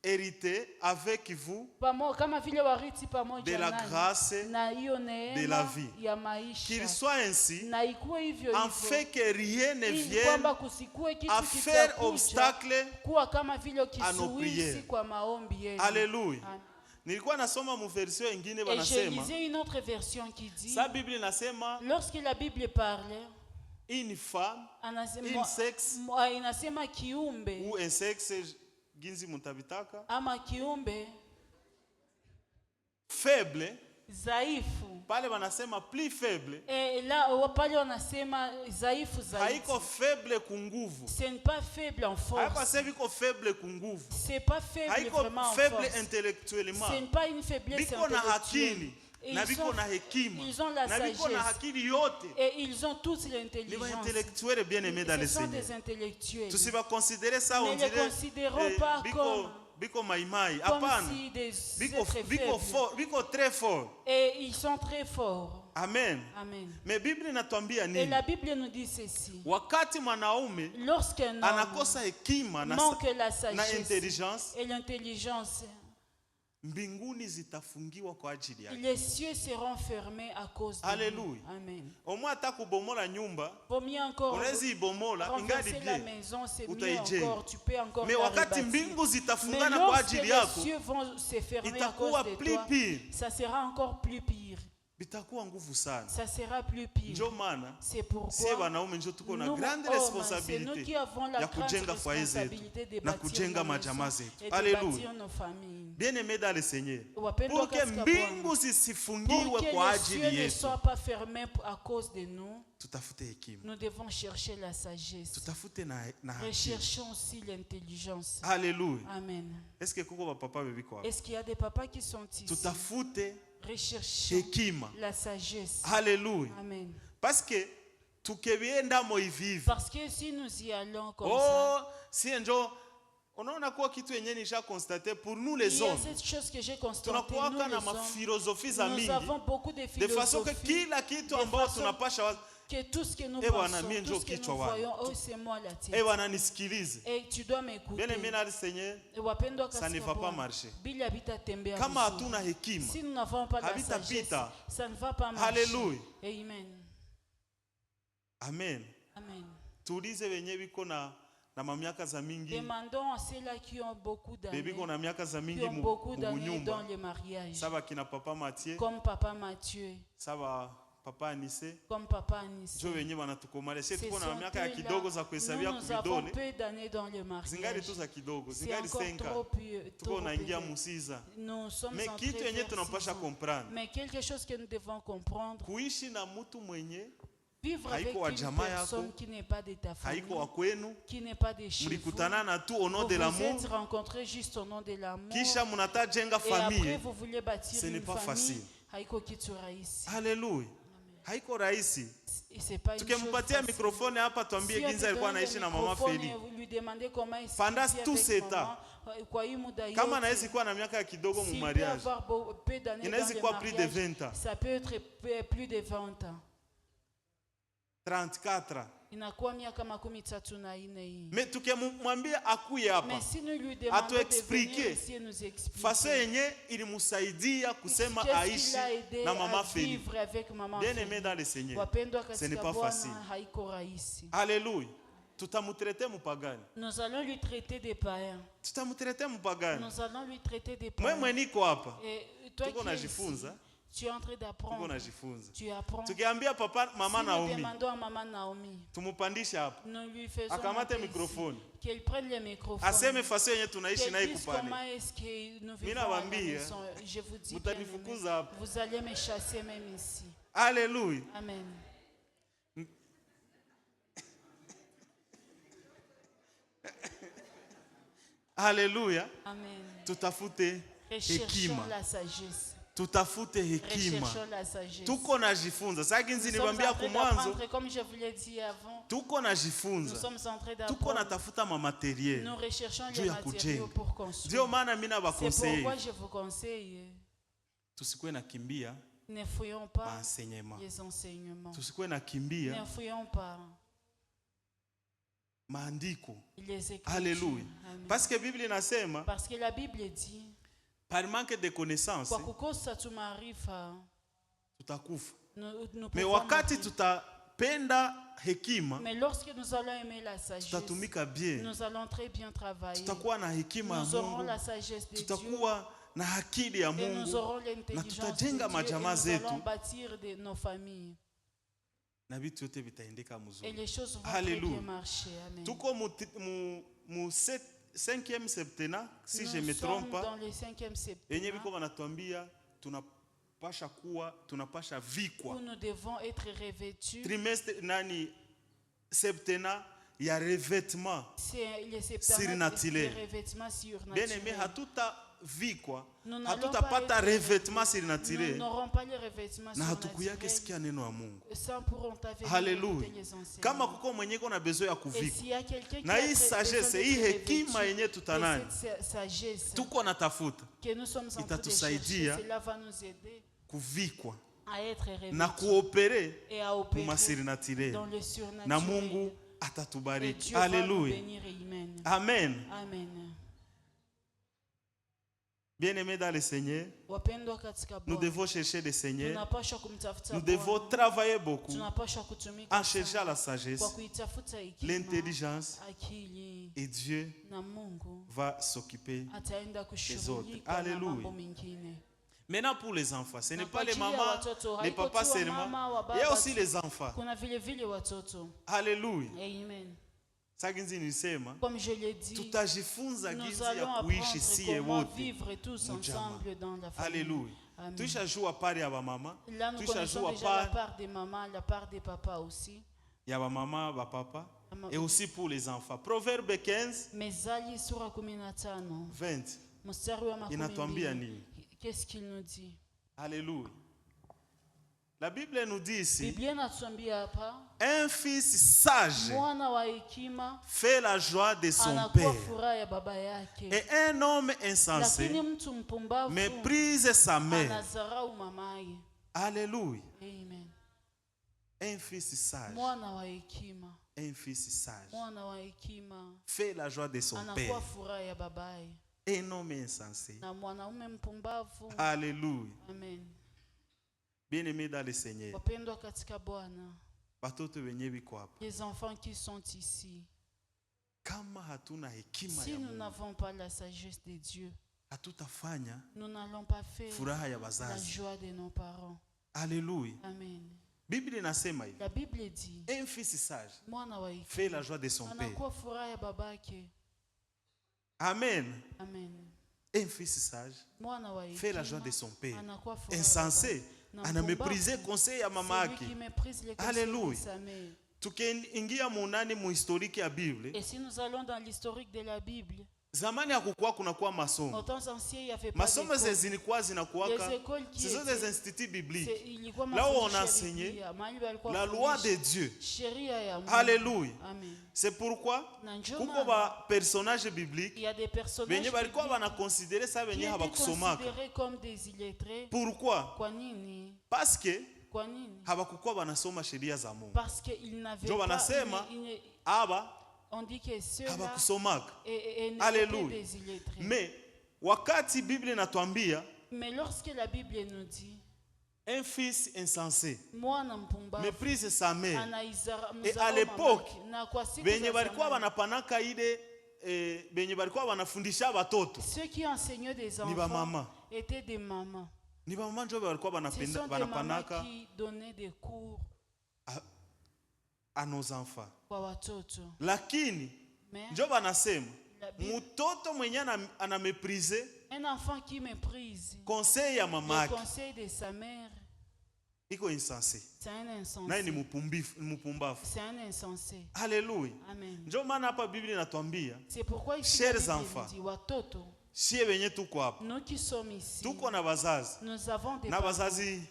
hériter avec vous Kama vile wariti pamoja de la nanyi, grâce na hiyo de neema la vie. ya Qu'il maisha, soit ainsi, na ikuwe hivyo en hivyo, fait que rien ne ili vienne kwamba kusikue kitu à faire kitakuja obstacle. kuwa kama vile nos kizuizi prières. kwa maombi yenu. Alléluia. Amen. Nilikuwa nasoma mu version ingine Et j'ai banasema, lisé une autre version qui dit, sa Bible inasema lorsque la Bible parle, une femme, anasema, un sexe inasema kiumbe ou un sexe ginzi mutabitaka ama kiumbe faible, dhaifu. pale wanasema plus faible, Là pale wanasema dhaifu zaidi. haiko faible kunguvu. Ce n'est pas faible en force. Haiko sasa iko faible kunguvu. C'est pas faible Haiko vraiment en faible force. intellectuellement. Ce n'est pas une faiblesse Biko na intellectuelle. akili, na biko na hekima, Ils ont la na biko na sagesse. akili yote. Et ils ont tous Ni l'intelligence. ba intellectuels bien aimés dans le Ce sont Seigneur. des intellectuels. Tusiba considérer ça Ne on les dirait considérons pas biko maimai. comme Hapana. si des Biko êtres biko faibles. fort, biko très fort. Et ils sont très forts. Amen. Amen. Mais Biblia inatuambia Et nini? la Bible nous dit ceci. Wakati mwanaume Lorsqu'un homme anakosa hekima manque la na sagesse intelligence, et l'intelligence, mbinguni zitafungiwa kwa ajili yake. les cieux seront fermés à cause de Alléluia. nous. Amen. Omwe hata kubomola nyumba, Vaut mieux encore unaweza ibomola ingali renverser la bien. maison, c'est mieux Utaijenga. encore. Tu peux encore Mais la wakati rebâtir. mbingu Mais zitafungana kwa lorsque ajili les yako, cieux vont se fermer à itakuwa cause de plus toi, pire. ça sera encore plus pire. Bitakuwa nguvu sana. Ça sera plus pire. Ndio maana C'est sie pourquoi wanaume ndio tuko na nous, grande hommes, c'est nous qui responsabilité avons la ya grande kujenga foyer zetu responsabilité de na bâtir kujenga nos majamaa maisons zetu. et de Alléluia. bâtir nos familles. Bien aimé dans le Seigneur. Wapendwa Pour que katika mbingu Bwana, zisifungiwe pour que kwa les cieux ajili ne yetu, soient pas fermés à cause de nous, tutafute hekima, nous devons chercher la sagesse. tutafute na akili. Recherchons aussi l'intelligence. Alléluia. Amen. Est-ce que kuko bapapa bebiko hapa? Est-ce qu'il y a des papas qui sont ici? Tutafute Recherchons hekima. la sagesse. Alléluia. Amen. Parce que tukienda mo hivi hivi, Parce que si nous y allons comme oh, ça, si njo unaona kuwa kitu yenyewe nisha constate pour nous il les y a hommes, cette chose que j'ai constatée. tunakuwa Nous, na les hommes, mafilosofi za nous mingi avons beaucoup de de façon que philosophies, kila kitu de ambao façon tunapasha que tout ce que nous Eh bwana, pensons, mie tout njo ce que nous kichwa wangu. voyons, oh, c'est moi la tête. bwana nisikilize. Et tu dois Bien m'écouter. aimé dans le Seigneur, Wapendwa ça ne katika va pas Bwana, marcher. bila habitatembea Kama vizuri. hatuna hekima, Si nous n'avons pas la habitapita. sagesse, ça ne va pas marcher. Alléluia. Amen. Amen. Amen. Tuulize wenye biko na mamiaka za mingi, Demandons à ceux-là qui ont beaucoup d'années, bebiko na miaka za qui mingi ont beaucoup d'années munyumba. dans le mariage, Saba kina papa Mathieu, comme papa Mathieu, saba papa Anise, comme papa Anis. jo wenye wanatukomale. Sisi Ce tuko na sont miaka ya eux-là. kidogo za kuhesabia Nous avons kuvidole. peu d'années dans le Zingali mariage. tu za kidogo, C'est zingali encore senka. trop peu. Tuko naingia peu. musiza. Nous sommes Mais entrés kitu yenye vers tunapasha 6 ans. comprendre, Mais quelque chose que nous devons comprendre, kuishi na mtu mwenye vivre avec haiko wa une jamaa personne yako, qui n'est pas de ta famille, haiko wa kwenu, qui n'est pas de chez vous. mlikutana na tu au nom Vous de vous l'amour, êtes rencontrés juste au nom de l'amour. kisha mnata jenga Et après, famille. vous voulez bâtir Ce n'est une pas famille. facile. Haiko kitu rahisi. Haleluya. Haiko rahisi. Et c'est pas une chose Tukimpatia facile. mikrofoni hapa tuambie Si on ginza te alikuwa donne anaishi le na mama microphone Feli. et vous lui demandez comment il Pendant vit tous avec ces maman, kwa hii muda Kama yote, anawezi kuwa na miaka ya kidogo mu s'il peut mariage, avoir peu d'années dans inawezi le kuwa plus de mariage, 20 ans, ça peut être plus de 20 ans. 34. Inakuwa miaka 34 hii. Mais tukimwambia akuye hapa, Mais si nous lui demandons de atuexplique venir ici et nous expliquer faso yenye ilimsaidia kusema qu'est-ce qui aishi l'a aidé na mama à Feli. vivre avec maman Bien Feli. aimé dans le Seigneur. Wapendwa Ce n'est katika pas Bwana, facile. haiko rahisi. Alléluia. Tutamutraite mupagani. Nous allons lui traiter des païens. Tutamutraite mupagani. Nous allons lui traiter des Mwe païens. niko hapa. Et toi Tuko qui es ici, najifunza. tu es en train Tuko d'apprendre. najifunza. Tu apprends. Tukiambia papa mama Si nous Naomi, demandons à maman Naomi, tumupandishe hapa. nous lui faisons Akamate monter ici, mikrofoni. qu'elle prenne le microphone. Aseme faso yenye tunaishi Qu'elle naye dise kupale. comment est-ce que nous Mina vivons à la wambia, maison. Je vous dis, mutanifukuza bien-aimés, hapa. vous allez me chasser même ici. Alléluia. Amen. Alléluia. Amen. Tutafute Recherchons hekima. la sagesse. Tutafute hekima. Recherchons la sagesse. Tuko najifunza. Sasa Nous ginzi sommes niwaambia en train kumwanzo, d'apprendre, comme je vous l'ai dit avant, tuko nous najifunza. sommes en train Tuko d'apprendre. natafuta ma materiel. Nous recherchons Juu les ya matériaux kujenga. pour Ndio construire. maana mimi C'est nabakonseille pourquoi je vous conseille, tusikuwe nakimbia ne fouillons pas maenseignement. les enseignements. Tusikuwe nakimbia Ne fouillons pas maandiko. les Écritures. Alléluia. Amen. Parce que Biblia inasema Parce que la Bible dit, par manque de connaissance kwa kukosa tu maarifa, tutakufa. nous Mais pouvons wakati mourir. tutapenda hekima, Mais lorsque nous allons aimer la sagesse, tutatumika bien. nous allons très bien travailler. Tutakuwa na hekima ya Nous aurons Mungu. la sagesse de Dieu. Tutakuwa na akili ya Et nous Mungu aurons na l'intelligence de tutajenga Dieu et majamaa nous allons zetu bâtir nos familles. na vitu yote vitaendeka Et mzuri. les choses vont très Alléluia. bien marcher. Amen. Tuko mu 5e septennat si Nous je me sommes trompe pas, dans le 5e septembre. yenye biko wanatuambia tunapasha vikwa où nous devons être revêtus. trimestre nani septennat ya revêtement C'est le surnaturel. revêtement bien aimé surnaturel. hatutavikwa Nous n'allons hatutapata pas être revêtement Nous surnaturel n'aurons pas le revêtement na hatukuyake surnaturel sikia neno wa Mungu. sans pour autant venir Haleluya. écouter les enseignements. Kama kuko mwenye kuna besoin ya Et kuvikwa s'il y a quelqu'un qui na a hii besoin sagesse, d'être hii hekima revêtu yenye de tutanani cette sagesse tuko natafuta que nous sommes en train de itatusaidia chercher, cela va nous aider kuvikwa à être na revêtus kuopere et à opérer mumasirinatirel dans le na surnaturel. Mungu Et atatubariki. Dieu va nous Haleluya. bénir. Amen. Amen. Amen. Bien-aimés dans le Seigneur, Wapendwa katika nous Bwana, devons chercher le Seigneur. tunapaswa kumtafuta Nous Bwana. devons travailler beaucoup Tunapaswa kutumika en cherchant sana la sagesse, kwa kuitafuta hekima, l'intelligence, akili et Dieu na Mungu va s'occuper. ataenda autres. kushughulika na Alléluia. mambo mengine. Maintenant pour les enfants, ce n'est Na pas kwa les ajili ya mamans, watoto, les haiko papas tu wa seulement, mama, wa il y a baba aussi tu. les enfants. Kuna vile vile watoto. Alléluia. Amen. Saginzi nisema Comme je l'ai dit, tutajifunza nous jinsi allons ya kuishi apprendre sie comment wote vivre tous mujama. ensemble dans la famille. Alléluia. Amen. Tuishajua pari ya bamama, Là, nous connaissons tuishajua déjà la pari part des mamans, la part des papas aussi. ya bamama bapapa Ama- et aussi pour les enfants. Proverbe 15 Mezali sura 15 20 mstari wa makumi inatuambia mbili. nini? Qu'est-ce qu'il nous dit? Alléluia. La Bible nous dit ici, Biblia inatuambia hapa, un fils sage mwana wa hekima fait la joie de son anakuwa père furaha ya baba yake, et un homme lakini insensé mtu mpumbavu méprise sa mère. anadharau mamaye. Alléluia. Amen. Un fils sage, Mwana wa hekima, un fils sage mwana wa hekima fait la joie de son anakuwa père furaha ya babaye, et un homme insensé. na mwanaume mpumbavu. Alléluia. Amen. Bien-aimés dans le Seigneur, Wapendwa katika Bwana, batoto wenye biko hapa, les enfants qui sont ici, kama hatuna hekima si ya nous Mungu, n'avons pas la sagesse de Dieu, hatutafanya nous n'allons pas faire furaha ya la bazazi. joie de nos parents. Alléluia. Amen. Biblia inasema hivi, La Bible dit, un fils sage mwana wa hekima fait la joie de son père. anakuwa furaha ya babake. Amen. Amen. Un fils sage Mwana wa fait la joie hekima de son père. anakuwa furaha ya Insensé babake. Na anameprize mpumbavu, conseil ya mama celui yake. qui méprise les conseils Alléluia. de sa mère. Tukiingia munani mu historiki ya Biblia, Et si nous allons dans l'historique de la Bible, zamani hakukuwa kunakuwa au masomo. temps anciens, il n'y avait pas Masomo d'école. zilikuwa zinakuwaka, Les écoles qui ce sont étaient- des instituts bibliques. ilikuwa Là où on mafundisho ya enseignait Biblia, mahali walikuwa la loi wafundisha de Dieu. sheria ya Mungu. Alléluia. Amen. C'est pourquoi Na ndio kuko maana, ba personnage biblique il y a des personnages benye balikuwa bibliques banakonsidere sa qui benye étaient habakusomaka. considérés comme des illettrés. Pourquoi? Kwa nini? Parce que Kwa nini? habakukuwa banasoma sheria za Mungu. Parce qu'ils n'avaient Ndio pas. wanasema, ils ne- Aba On dit que ceux-là habakusomaka. n'étaient Alléluia. des illettrés. Mais wakati Biblia inatuambia Mais lorsque la Bible nous dit, un fils insensé mwana mpumbavu méprise sa mère. anaizarau Et à l'époque, mamake, na kwa siku benye za balikuwa zamani, banapanaka ile benye balikuwa banafundisha batoto ceux qui enseignaient des ni ba enfants mama. étaient des mamans. Ni ba mama ndio balikuwa Ce sont des mamans banapanaka qui donnaient des cours à nos enfants. kwa watoto. Lakini Mais ndio banasema la Bible, mtoto mwenye anameprize un enfant qui méprise conseil ya le mamake conseil de sa mère, iko insensé. c'est un Naye ni insensé. mpumbavu. C'est un insensé. Haleluya. Amen. Ndio maana hapa Biblia inatuambia C'est pourquoi ici Chers la Bible enfants, dit, watoto, sie wenye tuko hapa nous qui sommes ici, tuko na bazazi nous avons des na parents. bazazi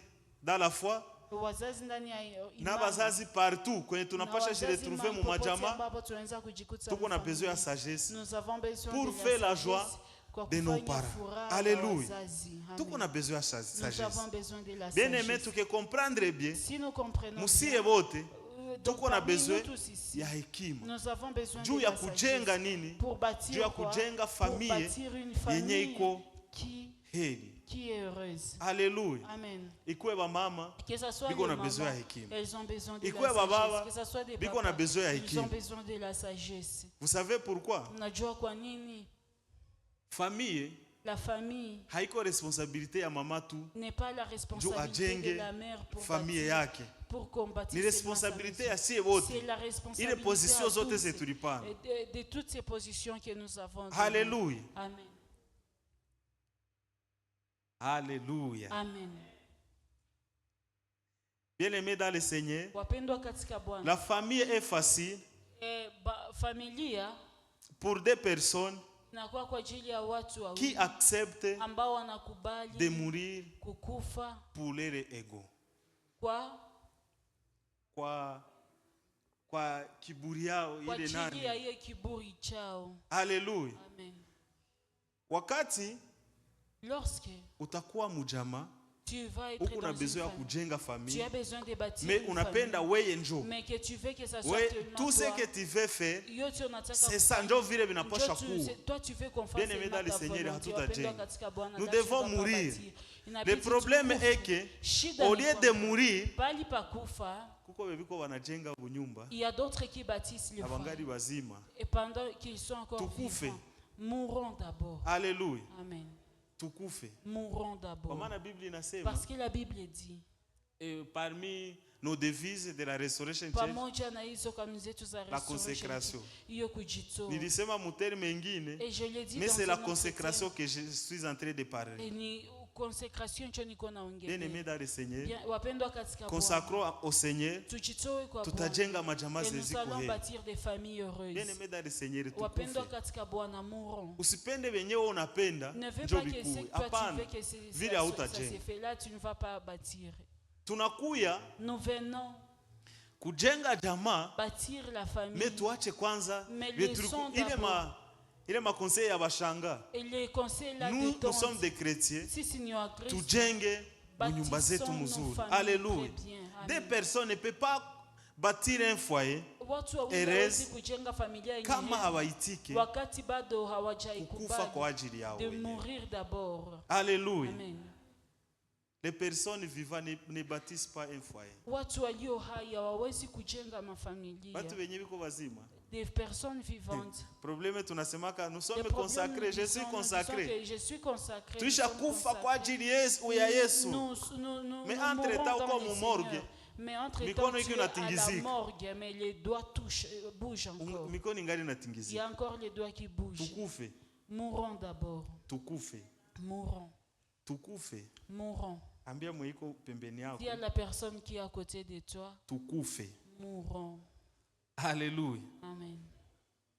dans la foi Wazazi ndani ya na imani. bazazi partout kwenye Na tunapasha wazazi jiretrouver mahali mu popote majama. ambapo tunaweza kujikuta Tuko na mfamilia. besoin ya sagesse Nous avons besoin pour de faire la sagesse joie kwa de nos kufanya parents. furaha ya Alléluia. wazazi. Amen. Tuko na besoin ya Nous sagesse. avons besoin de la Bien aimé, sagesse. tukicomprendre bien, Si nous comprenons musie bien, wote donc tuko na parmi besoin nous tous ici, ya hekima nous avons besoin juu de ya la kujenga sagesse nini, pour bâtir juu ya quoi? kujenga Pour famille bâtir une yenye famille iko heri. qui est heureuse. Haleluya. Amen. Ikuwe bamama Que ce soit biko les na besoin ya mamans, hekima. elles ont besoin de Ikuwe la bababa sagesse. Que ce soit des biko na papas, besoin ya ils ont hekima. besoin de la sagesse. Vous savez pourquoi? Unajua kwa nini? Famille La famille haiko responsabilité ya mama tu n'est pas la juu responsabilité de ajenge la mère pour famille bâtir, yake, pour combattre ni responsabilité ya sie wote. C'est la Ile responsabilité position à zote tous zetulipana. de toutes ces positions que nous avons. données. Haleluya. Amen. Alléluia. Amen. Bien-aimés dans le Seigneur, Wapendwa katika Bwana. la famille est facile Familia pour des personnes inakuwa kwa ajili ya watu qui wawili acceptent ambao de wanakubali mourir kukufa pour leur ego. Kwa kiburi yao kwa ile ajili ya nani. hiyo kiburi chao. Haleluya. Amen. Wakati Lorsque utakuwa mujama, tu vas être huku dans na une besoin ya famille, kujenga tu famille, as besoin de bâtir mais une unapenda famille, weye njo. mais que tu veux que ça soit Ouais, tellement tout ce toi. que tu veux faire, Yote unataka c'est ça kufanya. njo vile vinaposha kuwa. Toi tu veux qu'on fasse Bien aimé seulement dans le ta Seigneur, volonté. hatutajenga. Wapendwa katika Bwana, Nous ndani devons tu vas mourir. bâtir. Le Inabidi problème tukufe. est que Shida au ni lieu de kwamba, mourir, bali pa kufa, kuko bebiko wanajenga bunyumba il y a d'autres qui bâtissent les abangari foyers. bazima. Et pendant qu'ils sont encore Tukufe. vivants, mourons d'abord. Alléluia. Amen. Tukufe. Mourons Kwa d'abord. maana Biblia inasema Parce que la Bible dit, parmi nos devises de la Restoration Church, pamoja na hizo kanuni zetu za la consécration. hiyo kujitoa. Nilisema muterme mengine, Et je l'ai dit mais dans c'est un la autre consécration terme. que je suis en train de parler. Et ni consécration ndio niko naongelea. Bien-aimés dans le Seigneur, Bien, wapendwa katika Bwana, consacrons au Seigneur, tujitoe kwa Bwana. tutajenga majamaa Et nous zeziko allons heri. bâtir des familles heureuses. Bien-aimés dans le Seigneur, Wapendwa tukufe. katika Bwana, mourons. Usipende wenyewe unapenda Ne veux njo pas que ce bikuwe. que toi tu Hapana, veux que vile ça hautajenga. se fait là, tu ne vas pas bâtir. Tunakuya Nous venons kujenga jamaa, bâtir la famille. mais tuache kwanza Mais vile laissons tuliku- ile conseil ya bashanga. Et les conseils là Nous, de nous sommes des chrétiens, si Seigneur Christ, tujenge nyumba zetu bâtissons nos mzuri. familles Alléluia. très bien. Des Amen. personnes ne peuvent pas bâtir un foyer Watu wawili Erez, hawezi kujenga familia yenye kama heri hawaitike wakati bado kukufa hawajaikubali kwa ajili yao de wenyewe. mourir d'abord. Alléluia. Amen. Les personnes vivant ne bâtissent pas un foyer. Watu walio hai hawawezi kujenga mafamilia. Watu wenye biko wazima. Des personnes vivantes. Problème tunasemaka nous Le sommes problème, consacrés, je nous suis disons consacré. que je suis consacré. Tuisha nous sommes kufa kwa consacrés. ajili ya Yesu. Nous Mais nous entre mourons temps, dans comme le au morgue, Seigneur. Mais entre mikono temps, iko tu es à la inatingizika. morgue, mais les doigts bougent encore. Mikono ingali Il y a natingizika. encore les doigts qui bougent. Tukufe, Mourons d'abord. tukufe, Mourons. tukufe. Mourons. Ambia mwiko pembeni yako. Dis à la personne qui est à côté de toi, Tukufe. mourons. Alléluia. Amen.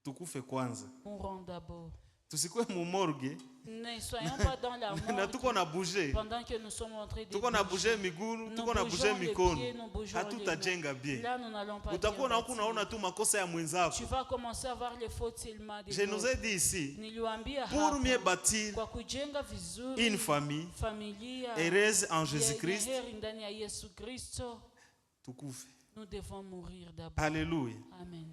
Tukufe kwanza. Mourons d'abord. Tusikwe mu morgue Ne soyons pas dans la na tuko mort na bouger. pendant que nous sommes en train de Tuko na bouger. bouger miguru, Nous tuko na bouger bougeons les mikono. pieds, nous bougeons les Hatutajenga mains. bien. Là, nous n'allons pas Utakuwa na bien huku bâtir. naona tu makosa ya mwenzako. Tu vas commencer à voir les fautes seulement des Je nous ai autres. dit ici, Niliwaambia pour hapa, mieux bâtir kwa kujenga vizuri une famille familia heureuse en yenye Jésus-Christ, heri ndani ya Yesu Kristo, tukufe. nous devons mourir d'abord. Alléluia. Amen.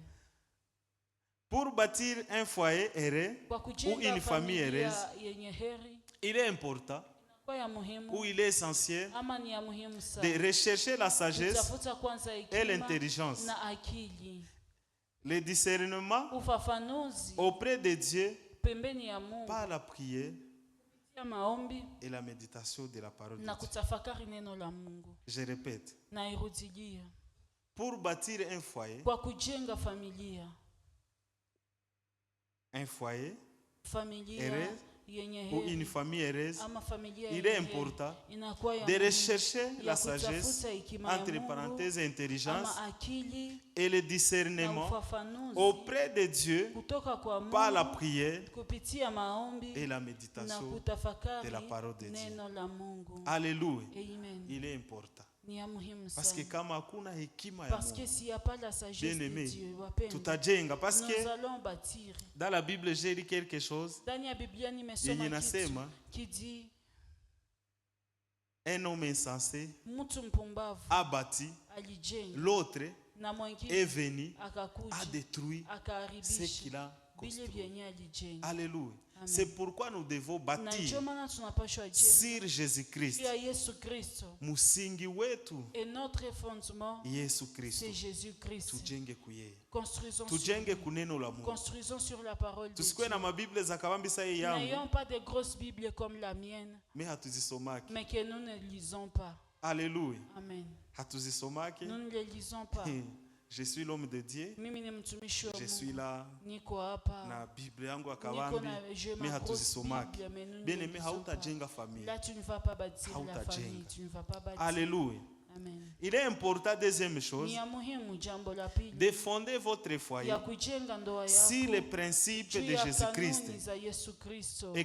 Pour bâtir un foyer heureux Kwa ou kujenga une famille familia heureuse, yenye heri il est important kwa ya ou muhimu il est essentiel ama ni ya muhimu de sana rechercher la sagesse kutafuta kwanza et hekima l'intelligence, na akili, le discernement ufafanuzi auprès de Dieu pembeni ya Mungu par la prière ya maombi et la méditation de la parole de na Dieu. kutafakari neno la Mungu. Je répète, Na irudilia, pour bâtir un foyer kwa kujenga familia heureux yenye ou une heri famille heureuse, ama familia il yenye est heri important inakuwa ya de muhimu rechercher la ya sagesse, kutafuta hekima ya entre Mungu parenthèses intelligence, ama akili et le na discernement ufafanuzi auprès de Dieu kutoka kwa par la Mungu prière kupitia maombi et la na méditation kutafakari de la parole de Dieu. neno la Mungu. Alléluia. Amen. Il est important. Ni ya muhimu Parce que sana. kama hakuna hekima ya Parce que Mungu, s'il n'y a pas la sagesse bien de aimé, Dieu, wapendwa, tutajenga. Parce nous que allons bâtir. dans la Bible, j'ai lu quelque chose. Ndani ya Biblia Yenye nimesoma kitu nasema, qui dit un homme insensé mtu mpumbavu a bâti, alijenga l'autre na est mwingine venu, a akakuja détruit ce akaharibisha qu'il a vile construit. vyenye alijenga. Alléluia. Amen. C'est pourquoi nous devons Na ndio bâtir maana tunapaswa jenga sur Jésus-Christ. juu ya Yesu Kristo. Musingi wetu Et notre fondement, Yesu Kristo. c'est Jésus-Christ. Tujenge kuyeye. Construisons sur Tujenge lui. kuneno la Mungu. Construisons sur la parole de Tusikuwe na Dieu. mabible za kabambisa hii yangu, N'ayons pas de grosses Bibles comme la mienne, mais hatuzisomaki. mais que nous ne lisons pas. Alléluia. Amen. Hatuzisomaki. Nous ne les lisons pas. je suis l'homme de Dieu, mimi ni mtumishi wa je suis Mungu, là niko hapa, na Biblia yangu ya niko kawambi, na je mi ma grosse hatuzisomaki. Bible, mais nous ne Bien les aimé, lisons pas. hautajenga familia. Là, tu ne vas pas bâtir la Hautajenga. famille, tu ne vas pas bâtir. Alléluia. Amen. Il est important, deuxième chose, Ni ya muhimu jambo la pili de fonder votre foyer ya kujenga ndoa sur les yako principes juu de ya Jésus-Christ kanuni za Yesu Kristo et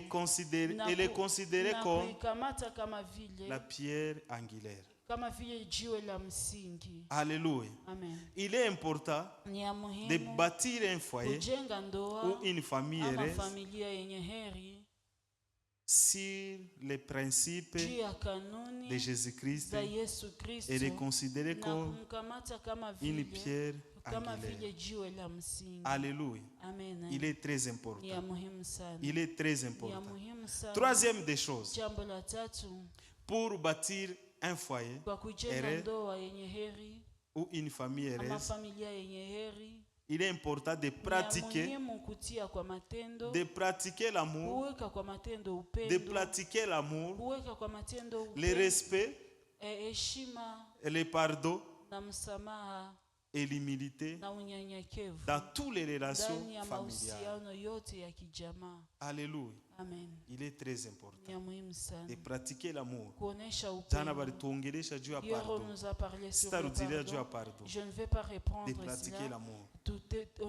les considérer na comme kuikamata kama vile la pierre angulaire. kama vile jiwe la msingi. Alléluia. Amen. Il est important Ni ya de muhimu bâtir un foyer kujenga ou ndoa une famille ama heureuse familia yenye heri sur les principes juu ya de kanuni Jésus-Christ za Yesu Kristo et les considérer na comme kumkamata kama une vile pierre kama angulaire. vile jiwe la msingi. Alléluia. Amen. Il est très Ni ya important. muhimu sana. Il est très Ni ya important. muhimu sana. Troisième des choses, Jambo la tatu, pour bâtir un foyer kwa kujenga heureux ndoa yenye heri ou une famille ama heureuse, familia yenye heri, il est important de ni ya pratiquer, muhimu kutia kwa matendo, de pratiquer l'amour, kuweka kwa matendo de upendo, pratiquer l'amour, kuweka kwa matendo le upendo, respect, heshima et le pardon na msamaha et l'humilité na unyenyekevu dans toutes les relations ndani ya familiales. mahusiano yote ya kijamaa. Alléluia. Amen. Il est très Ni important ya muhimu sana de pratiquer l'amour. kuonesha Jana upendo. balituongelesha juu ya Hier, on pardon. nous a parlé sur le Sitarudilia juu ya pardon. pardon. Je ne vais pas De répondre pratiquer cela. l'amour. Tout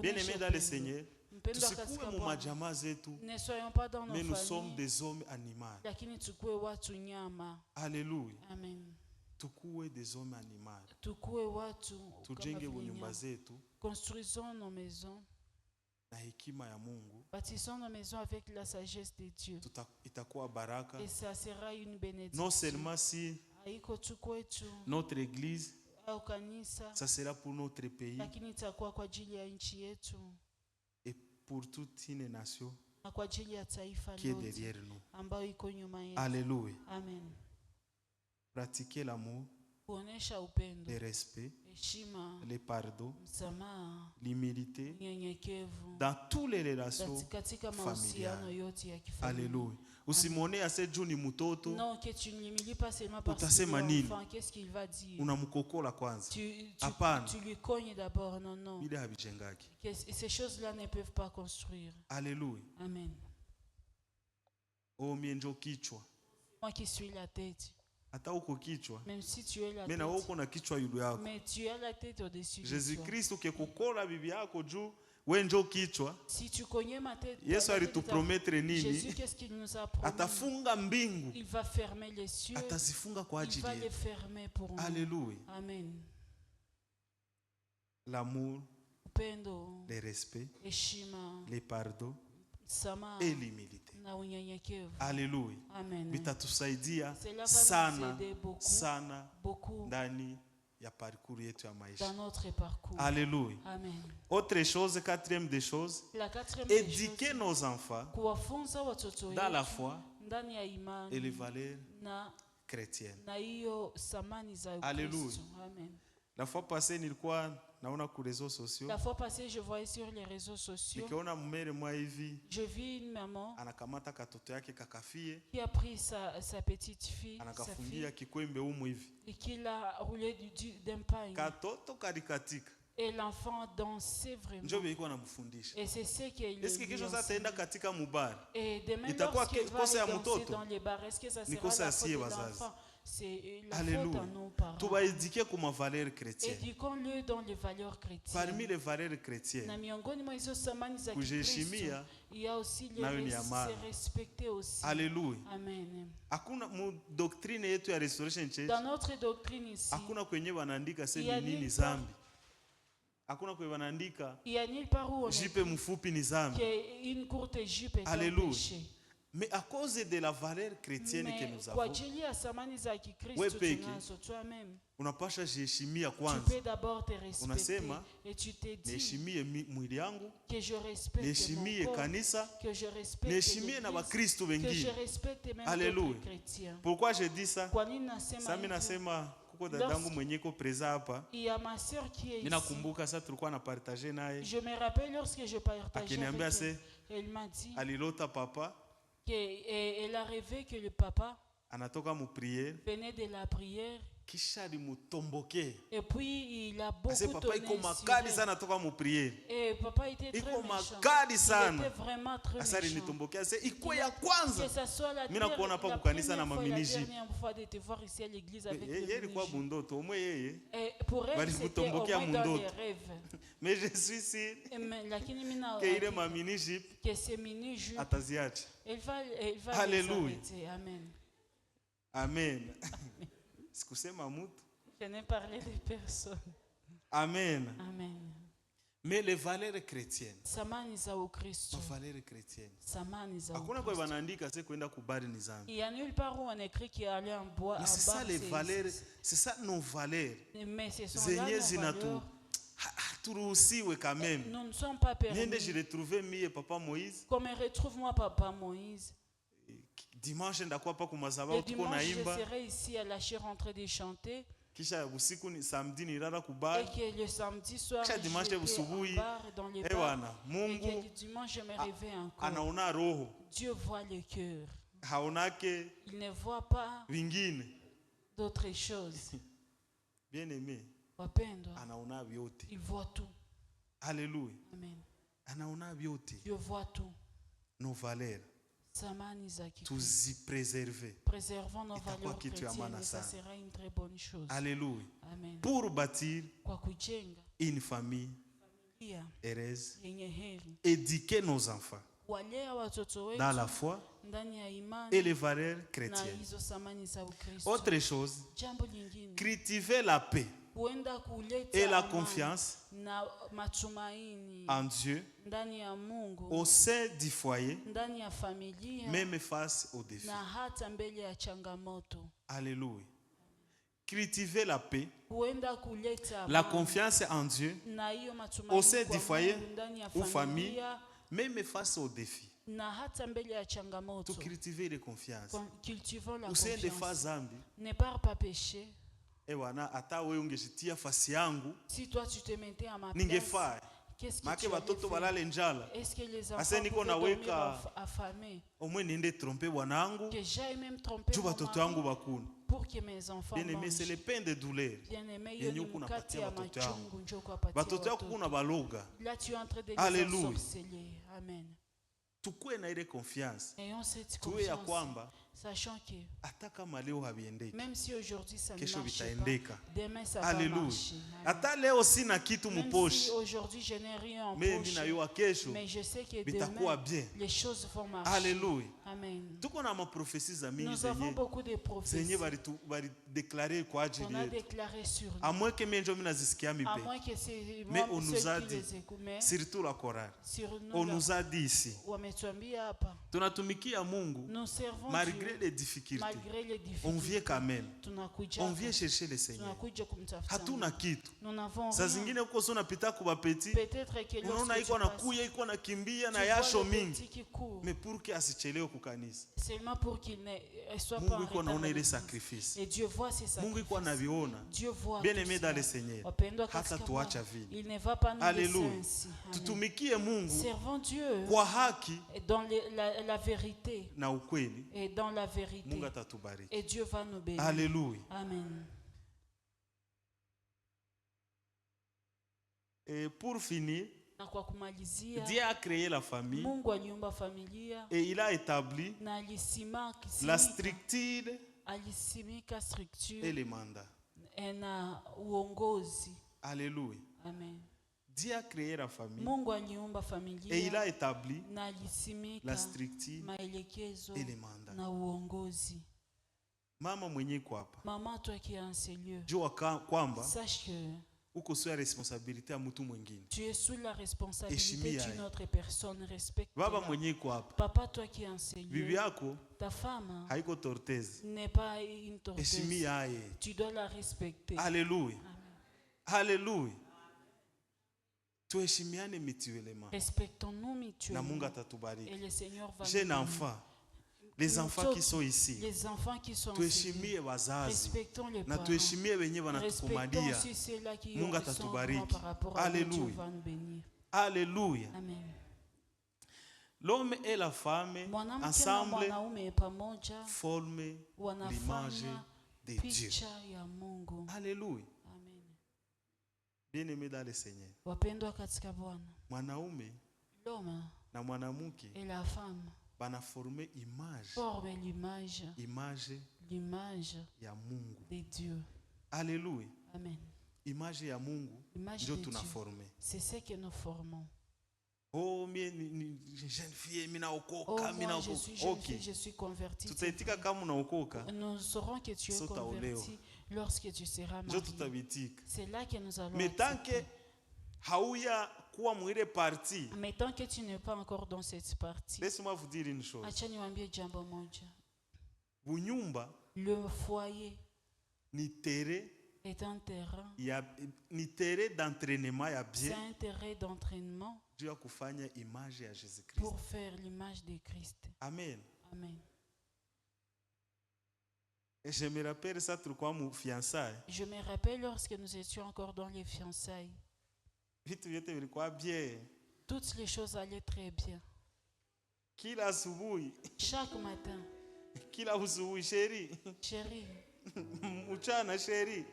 Bien aimé dans le Seigneur, Mpendwa tusikuwe katika mu Bwana. majamaa zetu, Ne soyons pas dans nos mais nous sommes familles, des hommes animaux. lakini tukue watu nyama. Alléluia. Amen. Tukuwe des hommes animaux. Tukue watu kama Tujenge vile bunyumba nyama. zetu Construisons nos maisons. na hekima ya Mungu, Bâtissons nos maisons avec la sagesse de Dieu. itakuwa baraka. Et ça sera une bénédiction. Non seulement si Haiko tu kwetu notre église, au kanisa, ça sera pour notre pays lakini itakuwa kwa ajili ya nchi yetu et pour toute une nation na kwa ajili ya taifa qui est lote derrière nous. ambayo iko nyuma yetu. Alléluia. Amen. Pratiquer l'amour, Kuonesha upendo, le respect, heshima, le pardon, msamaha, l'humilité unyenyekevu dans toutes les relations katika mahusiano familiales. yote ya kifamilia. Alléluia. Usimwone ase juu ni mtoto Non, que tu ne l'humilies pas seulement parce Utasema qu'il est nini? enfant. Qu'est-ce qu'il va dire? unamkokola kwanza. Tu Hapana. lui cognes d'abord. Non, non. Bila habijengaki. Ces choses-là ne peuvent pas construire. Alléluia. Amen. Oh mie njo kichwa. Moi qui suis la tête, Hata uko kichwa, même si tu es la mimi na wewe tête, uko na kichwa yulu yako. mais tu as la tête au-dessus de toi. Jésus-Christ ukikokola bibi yako juu we njo kichwa. Si tu connais ma tête, Yesu ta tête est alitupromettre Jésus, nini? qu'est-ce qu'il nous a promis? Atafunga mbingu, Il va fermer les cieux. atazifunga kwa Il ajili va les yetu. fermer pour nous. Alléluia. Amen. L'amour, Upendo, le respect, heshima, le pardon msamaha et l'humilité. na unyenyekevu. Alléluia. Amen. Vitatusaidia Cela va nous sana aider beaucoup, sana beaucoup ndani ya parcours yetu ya dans maisha. notre parcours. Alléluia. Amen. Autre chose, quatrième des choses, La quatrième des éduquer choses, nos enfants kuwafunza watoto dans la wetu foi ndani ya et les imani valeurs na chrétiennes. na hiyo samani za Alléluia. Ukristo. Amen. La fois passée nilikuwa naona ku réseaux sociaux, La fois passée, je voyais sur les réseaux sociaux, nikaona mmere mwa hivi je vis une maman anakamata katoto yake kakafie, qui a pris sa petite fille, sa anakafungia fille, kikwembe umu hivi, et qui l'a roulé d'un pain. katoto kalikatika. Et l'enfant dansait vraiment. Njo beiko anamfundisha. Et c'est ce qu'il Eske kesho sasa ataenda katika mubari? Et demain, Itakuwa lorsqu'il va kosa ya aller danser mtoto? dans les bars, est-ce que ça Ni sera kosa la ya faute siye de wazazi. l'enfant? C'est la faute Alléluia. à nos parents. Tubaedike kuma valeurs chrétiennes. Éduquons-le dans les valeurs chrétiennes. Parmi les valeurs Na chrétiennes, miongoni mwa hizo samani za kujiheshimia Kikristo, il y a aussi nayo ni ya maana. se respecter aussi. Alléluia. Amen. Hakuna mu doctrine yetu ya Restoration Church, Dans notre doctrine ici, hakuna kwenye wanaandika Il y a sema nini nulle zambi. Hakuna kwenye wanaandika il y a nulle part où on jipe mfupi ni zambi. qu'une courte jupe est un Alléluia. péché. Mais à cause de la valeur chrétienne que Mais nous kwa avons, ajili ya samani za We Kikristo peke. tunazo toi-même, unapasha jiheshimia tu kwanza. peux d'abord te respecter Unasema, et tu te dis Niheshimie mwili yangu, que je respecte niheshimie mon corps, kanisa, que je respecte niheshimie na l'Église, Wakristo que je wengine. respecte même Alléluia. d'autres chrétiens. Pourquoi je dis ça? Kwa nini nasema Sasa mimi hivyo? nasema kuko dadangu mwenye ko preza hapa. Il y a ma sœur qui est Mimi ici. nakumbuka sasa tulikuwa na partager naye. Je me rappelle lorsque je partageais Akiniambia avec se elle, elle m'a dit alilota papa qu'elle a rêvé que le papa anatoka mu prière venait de la prière, kisha limutomboke. Et puis il a Ase beaucoup papa donné iko sur makali elle. sana toka mu priere. Et papa était très Iko méchant. makali Il sana. était vraiment très Asa méchant. linitomboke ase iko ya kwanza. Que ça soit la Mimi nakuona hapa la kukanisa na première fois et la mamini-jeep. dernière fois de te voir ici à l'église avec le Yeye ilikuwa mini-jupe. bundoto omwe yeye. Et pour elle, Bali c'était au kutombokea moins dans les mundoto. rêves. Mais je suis sûr Mais lakini mina que ile mamini-jeep que ces mini-jupes, ataziacha. elle va les Alléluia. arrêter. Amen. Amen. Sikusema mtu. Je n'ai parlé de personne. Amen. Amen. Mais les valeurs chrétiennes. Samani za Ukristo. Les valeurs chrétiennes. Samani za Hakuna kwa Ukristo. wanaandika se kwenda kubari ni zambi. Il y a nulle part où on écrit qu'il allait en bois. Mais c'est ça les valeurs, c'est ça nos valeurs. Mais ce sont là Zenye nos zinatu valeurs. haturuhusiwe quand même. Nous ne sommes pas Niende permis. je retrouvé mie papa Moïse. Comme retrouve-moi Papa Moïse. Dimanche ndakuwa pa Le kumazabao tuko dimanche, je naimba. serai ici à la chaire en train de chanter. Kisha usiku ni samedi nilala Et kubari. que le samedi soir, Kisha dimanche j'étais busubuhi. en bar, dans les Eh bars. wana, Et que Mungu le dimanche, je me réveille encore. anaona roho. Dieu voit le cœur. Haonake Il ne voit pas vingine. d'autres choses. Bien aimé, Wapendwa, anaona vyote. il voit tout. Alléluia. Amen. Anaona vyote. Dieu voit tout. Nos valeurs Samani za Kikristo. tuzipreserve. Préservons nos Itakuwa valeurs kitu ya chrétiennes maana et ça sana. sera une très bonne chose. Alléluia. Amen. Pour bâtir Kwa kujenga une famille pia heureuse, yenye heri, éduquer nos enfants walea watoto dans la wetu foi ndani ya et imani les valeurs na chrétiennes. hizo samani za Ukristo. Autre chose, Jambo lingine, cultiver la paix huenda et kuleta la amani confiance na matumaini en Dieu ndani ya Mungu, au sein du foyer, ndani ya familia même face aux défis. na hata mbele ya changamoto. Alléluia. Cultiver la paix, Huenda kuleta la amani confiance en Dieu na hiyo au matumaini sein kwa du foyer Mungu ndani ya ou famille, familia même face aux défis. na hata mbele ya changamoto. Tu cultiver la confiance. Cultivons la Usiende confiance. fa zambi. Ne pars pas pécher. Wana hata wewe ungeshitia fasi yangu Si toi tu te mettais à ma place, ningefaa. qu'est-ce que Make tu allais watoto faire? balale njala. Est-ce que les Ase enfants niko pouvaient dormir naweka affamés? omwe niende tromper bwanangu Que j'aille même tromper juu mon watoto wangu mari bakuna. pour que mes enfants Bien aimé, c'est mangent. le pain de douleur. Bien-aimé, hiyo yenye ni uko mkate unapatia ya watoto yangu. machungu njoo kuwapatia Batoto yako watoto. kuna baloga. Là tu es en train de les Alléluia. ensorceler. Amen. Tukue na ile confiance. Ayons cette Tuwe ya confiance, kwamba sachant que hata kama leo haviendeki, même si aujourd'hui ça ne kesho marche pas, vitaendeka. demain ça va Alléluia. marcher. Amen. Hata leo sina kitu Même muposhi, si aujourd'hui je n'ai rien en mimi poche, ninayua kesho mais je sais que vitakuwa demain bien. les choses vont marcher. Alléluia. Amen. Tuko na maprofesi za mingi Nous avons zenye beaucoup de prophéties zenye balideklare kwa ajili qu'on a yetu. déclarées sur nous. Amwe ke mimi ndio mimi nazisikia À mipe. moins que c'est Mais moi on nous seul a qui dit, les écoute, mais surtout la chorale. sur nous, On là, nous a dit ici, wametuambia hapa, tunatumikia Mungu nous servons malgré Dieu les difficultés. malgré les On vient difficultés. quand même. Tunakuja On hapa, vient chercher le Seigneur. tunakuja kumtafuta Hatuna Mungu. kitu. Nous n'avons Saa rien. zingine uko sio unapita kwa bapeti, Peut-être que unaona lorsque iko tu passes, anakuya iko anakimbia tu na vois yasho le mingi. petit qui court, Mais pour que asichelewe kukanisa. seulement pour qu'il ne soit pas en Mungu iko retard. anaona à ile l'église. sacrifice. Et Dieu voit ces Mungu iko sacrifices. anaviona. Dieu voit Bien tout aimé cela. dans le Seigneur. Wapendwa Hata katika tuacha Bwana, vile. il ne va pas nous laisser Alléluia. ainsi. Amen. Tutumikie Mungu Servons Dieu kwa haki et dans la vérité na ukweli. et dans la vérité. Mungu atatubariki. Et Dieu va nous bénir. Alléluia. Amen. Et pour finir, Na kwa kumalizia, Dieu a créé la famille Mungu aliumba familia et il a établi na la structure alisimika et structure les mandats. na uongozi. Alléluia. Amen. Dieu a créé la famille Mungu aliumba et il familia a établi na alisimika la structure maelekezo et les mandats. na uongozi. Mama mwenye iko hapa, Maman, toi qui es en ces lieux, jua kwamba sache que uko sio responsabilité ya mtu mwingine. tu es sous la responsabilité Heshimia d'une yeye. autre personne. Respecte. Baba mwenye iko hapa, Papa, toi qui es en ces bibi lieux, yako ta femme haiko torteze. n'est pas une torteuse. Heshimia yeye. Tu dois la respecter. Alléluia. Amen. Alléluia. Tuheshimiane mutuellement Respectons-nous na mutuellement. Mungu Et atatubariki. le Seigneur va nous Jeune bénir. enfant, les enfants qui sont ici, Les enfants qui sont en ces lieux, tuheshimie wazazi respectons les na parents. tuheshimie wenye Respectons wanatukumalia. aussi ceux-là qui Mungu sont atatubariki. grands par rapport à nous. Dieu Alléluia. va nous bénir. Alléluia. Amen. L'homme et la femme Mwanamke na ensemble mwanaume pamoja forment l'image wanafanya de Dieu. Picha ya Mungu. Alléluia. Amen. Bien-aimé dans le Seigneur. Wapendwa katika Bwana. Mwanaume L'homme na mwanamke et la femme banaforme image. forment l'image ya Mungu. de Dieu. Alléluia. Amen. Image ya Mungu L'image ndio de Dieu. tunaforme. C'est ce que nous formons. Oh, mie ni jeune fille, mina Oh, okoka, mina moi, je okoka. suis jeune Okay. fille, je suis convertie. Tutaitika kama unaokoka, Nous saurons que tu es So utaolewa. converti lorsque tu seras ndio marié. tutabitika. C'est là que nous allons Mais tant accepter. que hauya kuwa mwile parti, Mais tant que tu n'es pas encore dans cette partie, laisse-moi vous dire une chose. acha niwaambie jambo moja. Bunyumba Le foyer ni terrain est un terrain, ni terrain d'entraînement ya c'est bien un terrain d'entraînement juu ya kufanya image ya Jésus-Christ. pour faire l'image de Christ. Amen. Amen. Et je me rappelle ça tulikuwa mu fiançailles. Je me rappelle lorsque nous étions encore dans les fiançailles, Vitu vyote vilikuwa bien. toutes les choses allaient très bien. Kila asubuhi, Chaque matin, kila asubuhi sheri, chérie, mchana sheri.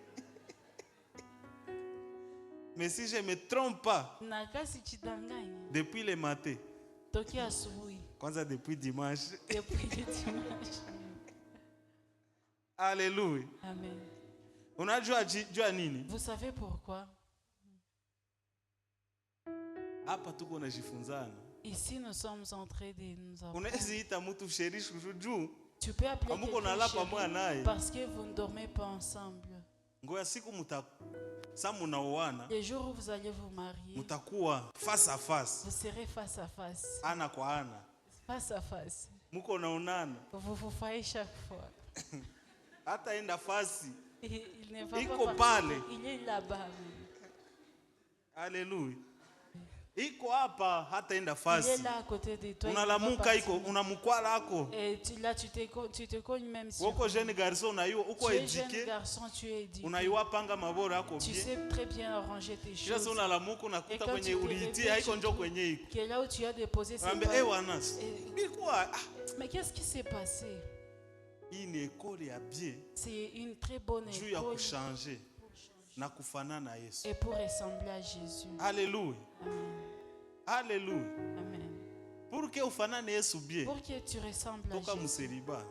Mais si je me trompe pas, nakasi chidanganya, depuis le matin, toki asubuhi, kwanza depuis dimanche. depuis le dimanche. Alléluia. Amen. Unajua jua nini? Vous savez pourquoi? Hapa tuko najifunzana. Ici, nous sommes en train de nous apprendre. Unaweza ita mtu sheri shushu juu. Tu peux appeler Amuko nalala pamoja naye. quelqu'un parce que vous ne dormez pas ensemble. Ngoja siku sa munaoana, Les jours où vous allez vous marier, mutakuwa face à face, vous serez face à face. ana kwa ana. Face à face. Muko naonana. Vous vous voyez chaque fois. Hata enda fasi. Il ne va Iko pas pale. partir. Il est là-bas. Alléluia. Iko hapa hata enda Il est fasi. là à côté de toi. il ne va Unalamuka pas iko partir. unamukwala ako. Et là, tu te cognes même sur. Woko jeune garçon unayua uko Tu es jeune éduqué. garçon, tu es éduqué. Unayua panga mabora ako Tu bien. sais très bien arranger tes Kila choses. sio unalamuka Et unakuta quand kwenye tu te uliitia réveilles, haiko tu njo trouves kwenye iko. que là où tu as déposé, c'est Ambe pas- wanas. Et- Bilikuwa Mais qu'est-ce qui s'est passé? hii ni ekole ya bien C'est une très bonne juu ya école kuchanger na kufanana na Yesu. et pour ressembler à Jésus. Alléluia. Amen. Alléluia. Amen. Pour que ufanane Yesu bien, Pour que tu ressembles à toka Jésus, museriba.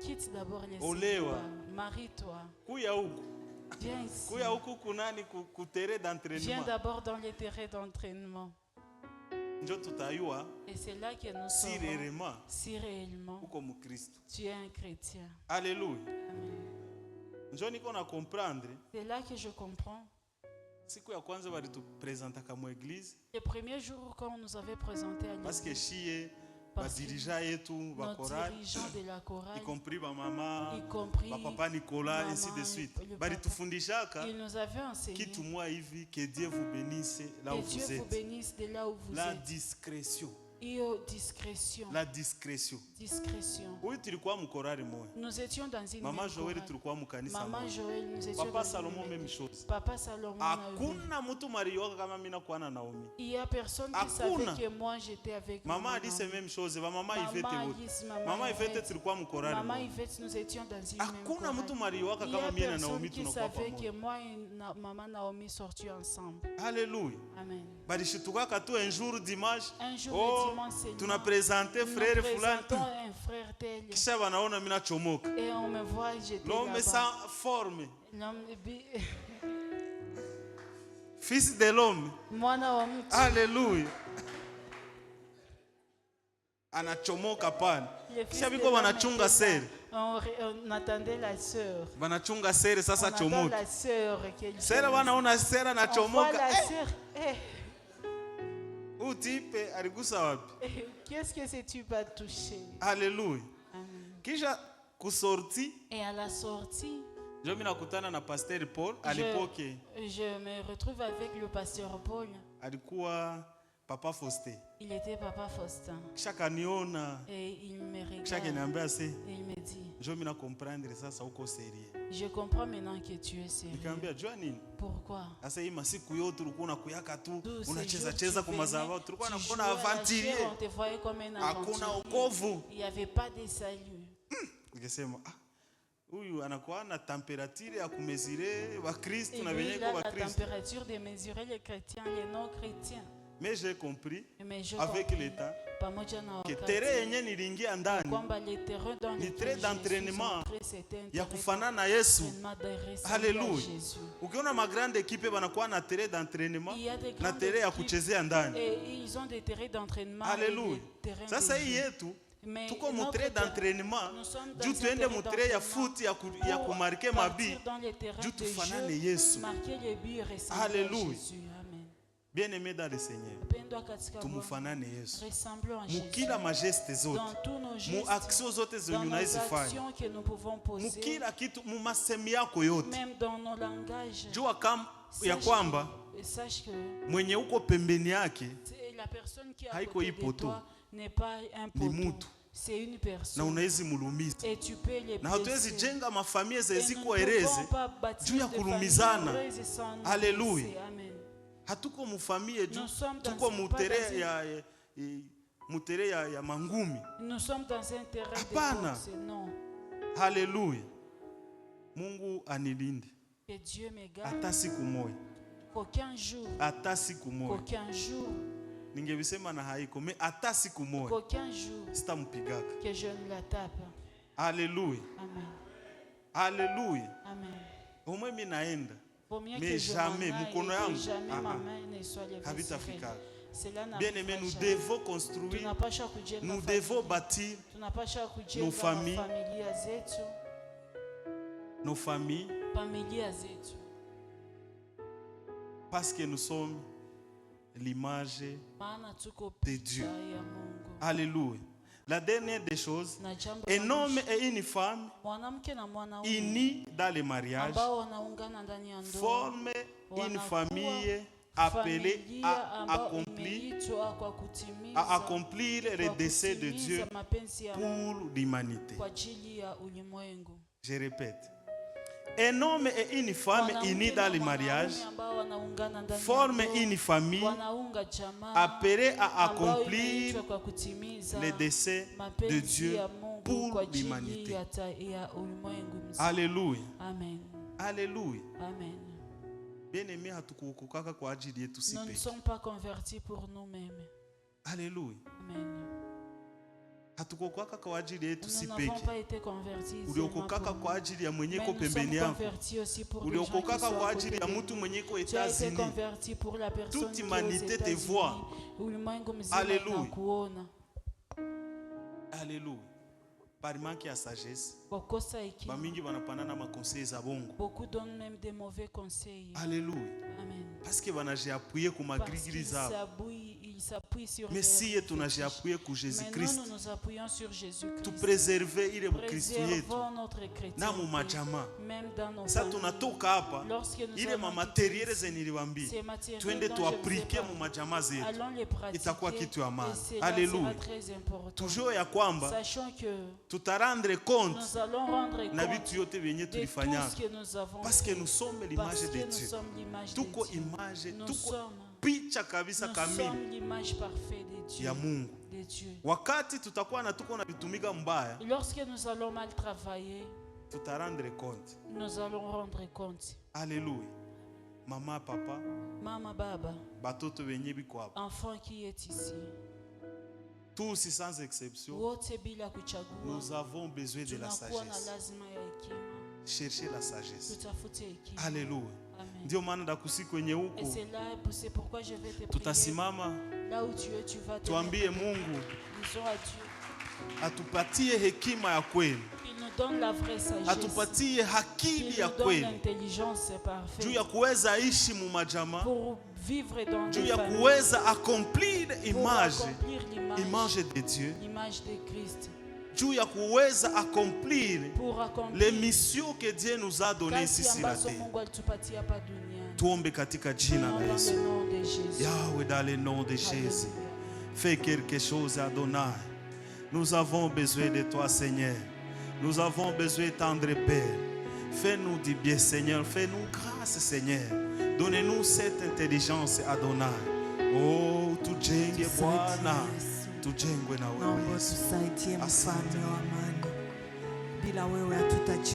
quitte d'abord les Olewa. célibats. Marie-toi. Kuya huku. Viens ici. Kuya huku kunani kutere Viens d'entraînement. d'abord dans les terrains d'entraînement. Njo tutayua Et c'est là que nous si saurons réellement si réellement uko mukristo. tu es un chrétien. Alléluia. Amen. Njo niko na comprendre C'est là que je comprends. siku ya kwanza walitupresentaka mu église Les premiers jours quand on nous avait présenté à parce que l'église, shie Parce que badirija yetu nos bakorali dirigeants de la chorale, y compris bamama y compris bapapa Nicolas maman, ainsi de suite le balitufundishaka ils nous avaient enseigné kitu moi hivi que Dieu vous bénisse là où que Dieu vous vous êtes. bénisse de là où vous La êtes. discrétion. Et aux discrétion. La discrétion. Discrétion. Huyu tulikuwa mkorari moja. Nous étions dans une Mama même Joel chorale. tulikuwa mkanisa Maman moja. Joël, nous étions Papa dans Salomon une même même chose. Papa Salomon. Hakuna mtu marioka kama mimi nakuwa na Naomi. Il y a personne qui Hakuna. savait que moi j'étais avec Mama maman. dit même chose. Mama Yvette Maman wote. Alice, Mama Yvette Yvette. tulikuwa mkorari Maman moja. Yvette, nous étions dans une même Hakuna mtu chorale. marioka Il y kama a mimi na Naomi personne qui tunakuwa savait pamoja. que moi et maman Naomi sortions ensemble. Alléluia. Amen. Balishituka tu un jour dimanche. Un jour Oh, le dimanche seulement, tunapresente nous frère fulani. présentons un frère tel Kisha wanaona mimi nachomoka. et on me voit j'étais L'homme là-bas. sans forme. L'homme- Fils de l'homme. Mwana wa mtu. Alléluia. Anachomoka pale. Le fils Kisha de biko l'homme wanachunga était là. sere. On attendait la sœur. Wanachunga sere On sasa attend chomoka. la sœur qu'elle Sere vient. wanaona sere On voit anachomoka. la sœur. Huyu tipe aligusa wapi? Qu'est-ce que ce tu vas toucher? Alléluia. Amen. Kisha kusorti Et à la sortie, ndio mimi nakutana na Pasteur Paul alipoke je me retrouve avec le pasteur Paul. alikuwa Papa Faustin. Il était Papa Faustin. Kisha kaniona Et il me kisha regarde. kaniambia se Et il me dit, ndio mimi na comprendre sasa uko sérieux. je comprends maintenant que tu es sérieux. Nikamwambia jua nini? Pourquoi? Sasa hii masiku yote ulikuwa unakuyaka tu Tous ces unacheza jours, cheza tu kwa venais, mazao tulikuwa tu nakuona jouais à la aventurier. chair, on te voyait comme un Hakuna aventurier. wokovu. Il n'y avait pas de salut. Nikasema Huyu anakuwa na temperature ya kumezire wa Kristo Et na lui, wenye il ko a wa la Kristo. température de mesurer les chrétiens, les non-chrétiens. Mais j'ai compris Mais je avec comprends, le temps pamoja na que wakati, terrain yenye nilingia ndani kwamba les terrains dans ni lesquels trait je d'entraînement suis entré, c'était un ya terrain kufanana na Yesu. d'entraînement de ressembler à Haleluya. Jésus. Ukiona ma grande équipe banakuwa na terrain d'entraînement Il y a des na grandes terrain ya équipes kuchezea ndani. et ils ont des terrains d'entraînement et Haleluya. des terrains Sasa de hii jeu. yetu Mais tuko notre mutre terrain, d'entraînement nous sommes dans juu un tuende terrain mutre ya d'entraînement foot ya kumarke pour mabi partir dans les terrains juu de tufanane jeu, Yesu. marquer les buts et ressembler à Haleluya. Jésus. Amen. Bien aimé dans le Seigneur, Pendwa katika Bwana, tumufanane Yesu ressemblons à Jésus. mukila majeste zote, Dans tous nos mu gestes, action zote zenye dans nos unazifanya, actions que nous pouvons poser, mukila kitu, mu masemi yako yote, même dans nos langages. jua ya kwamba Sache que mwenye uko pembeni yake la personne qui est à haiko côté de ipoto, toi n'est pas un ni poteau. mutu, C'est une na personne. unawezi mulumiza, Et tu peux les na hatuwezi blesser. jenga mafamilia Et zeziko nous ne ereze pouvons pas bâtir juu ya des familles kulumizana. heureuses sans nous Haleluya. blesser. Amen. Hatuko mufamie juu Nous sommes dans tuko un- mutere pas dans mutere ya mangumi. Nous sommes dans un terrain Hapana. de boxe. Non. Haleluya. Mungu anilinde Que Dieu me garde. hata siku moja, Qu'aucun jour, hata siku moja qu'aucun jour, ningevisema na haiko me, hata siku moja qu'aucun jour sitampigaka. que je ne la tape. Haleluya, Amen. haleluya. Amen. Umwe mimi naenda Vaut mieux mais que je jamais, m'en aille mkono et que yangu, jamais ma main ne soit levée sur habitafika. elle. Cela Bien aimé, n'arrivera nous jamais. devons construire, Tunapasha kujenga nous familia. devons bâtir Tunapasha kujenga nos familles. familia zetu, nos familles familia zetu, parce que nous sommes l'image maana tuko de Dieu. picha ya Mungu. Alléluia. La dernière des choses, Na jambo un la homme mwisho, et une femme mwanamke na mwanaume unis dans le mariage ambao wanaungana ndani ya ndoa forment une wanakuwa famille appelée familia à ambao accomplir, imeitwa kwa kutimiza, à accomplir le kwa dessein de kutimiza Dieu mapenzi ya Mungu pour l'humanité. kwa ajili ya ulimwengu. Je répète. Un homme et une femme Mwanamke unis na dans le mwanaume mariage ambao wanaungana ndani ya forment ndoa, une famille wanaunga jamaa appelée à ambao accomplir imeitwa kwa kutimiza le dessein de mapenzi Dieu ya Mungu pour kwa ajili l'humanité. ya ulimwengu mzima. Alléluia. Amen. Alléluia. Amen. Bien aimé, hatukuokokaka kwa ajili yetu si Nous ne peke. sommes pas convertis pour nous-mêmes. Alléluia. Amen. Hatukuokokaka kwa ajili yetu si Nous n'avons peke. pas été convertis seulement Uliokokaka pour kwa nous. ajili ya mwenye Mais ko nous pembeni sommes yako. convertis aussi pour les gens qui Uliokokaka sont kwa à ajili côté ya de mtu nous. mwenye ko Tu as été États-Unis. converti pour la personne Toute qui est aux humanité te États-Unis. voit. Ulimwengu mzima Alléluia. inakuona. Alléluia. Par manque ya sagesse, Kwa kosa hekima, bamingi banapanana makonseil za bongo. beaucoup donnent même des mauvais conseils. Alléluia. Amen. Parce que banajiappuyer ku Parce magrigri qu'ils zao. s'appuient sur Mais leurs si yetu fétiches. tunajiappuyer ku Mais Jésus-Christ, nous nous appuyons sur Jésus-Christ. tu preserve ile Kristo yetu Préservons notre na chrétienté, mu majama. même dans nos Sasa familles. tunatoka hapa Lorsque nous ile allons mamateriele quitter zenye niliwaambia ces matériels twende dont je vous ai tuaplike parlé, mu majama zetu. allons les pratiquer Itakuwa kitu ya maana. et cela Alléluia. sera très important. Tujue ya kwamba Sachant que tutarendre compte nous allons rendre na compte vitu yote vyenye de tout tulifanya ce que nous avons parce que fait. nous sommes Parce l'image que de nous Dieu. sommes l'image de Tuko Dieu. image, Nous tuko sommes, picha kabisa nous kamili sommes l'image parfaite de Dieu. ya Mungu. De Dieu. Wakati tutakuwa na tuko na vitumika mbaya, Lorsque nous allons mal travailler, tutarendre compte. nous allons rendre compte. Alléluia. Mama, papa, Mama, baba, batoto wenye biko hapa, enfant qui est ici, tous sans exception, wote bila kuchagua, nous avons besoin de la tunakuwa na sagesse. lazima ya hekima. Chercher la sagesse. Tutafute hekima. Alléluia. Amen. Ndio maana ndakusi kwenye Et huko c'est pourquoi je vais te prier. tutasimama, Là où tu es, tu vas te tuambie mettre. Mungu Disons à Dieu atupatie hekima ya kweli, qu'il nous donne la vraie sagesse, atupatie akili qu'il ya nous donne kweli l'intelligence juu parfaite ya kuweza ishi mu majama, pour vivre dans juu des ya familles, kuweza accomplir pour image accomplir image de Dieu, l'image de Christ, juu ya kuweza accomplir pour accomplir les missions que Dieu nous a données ici kazi sur la ambazo terre. Mungu alitupatia hapa duniani. Tuombe katika jina Dans la le Yesu. nom de Jésus. Yahweh, dans le nom de Jésus, Alléluia. fais quelque chose, Adonai. Nous avons besoin de toi, Seigneur. Nous avons besoin de tendre Père. Fais-nous du bien, Seigneur. Fais-nous grâce, Seigneur. Donnez-nous cette intelligence, Adonai. Oh, tujenge Bwana, tujengwe na wewe Naomba Yesu. tusaidie Asante. mfalme wa amani. Bila wewe hatutaji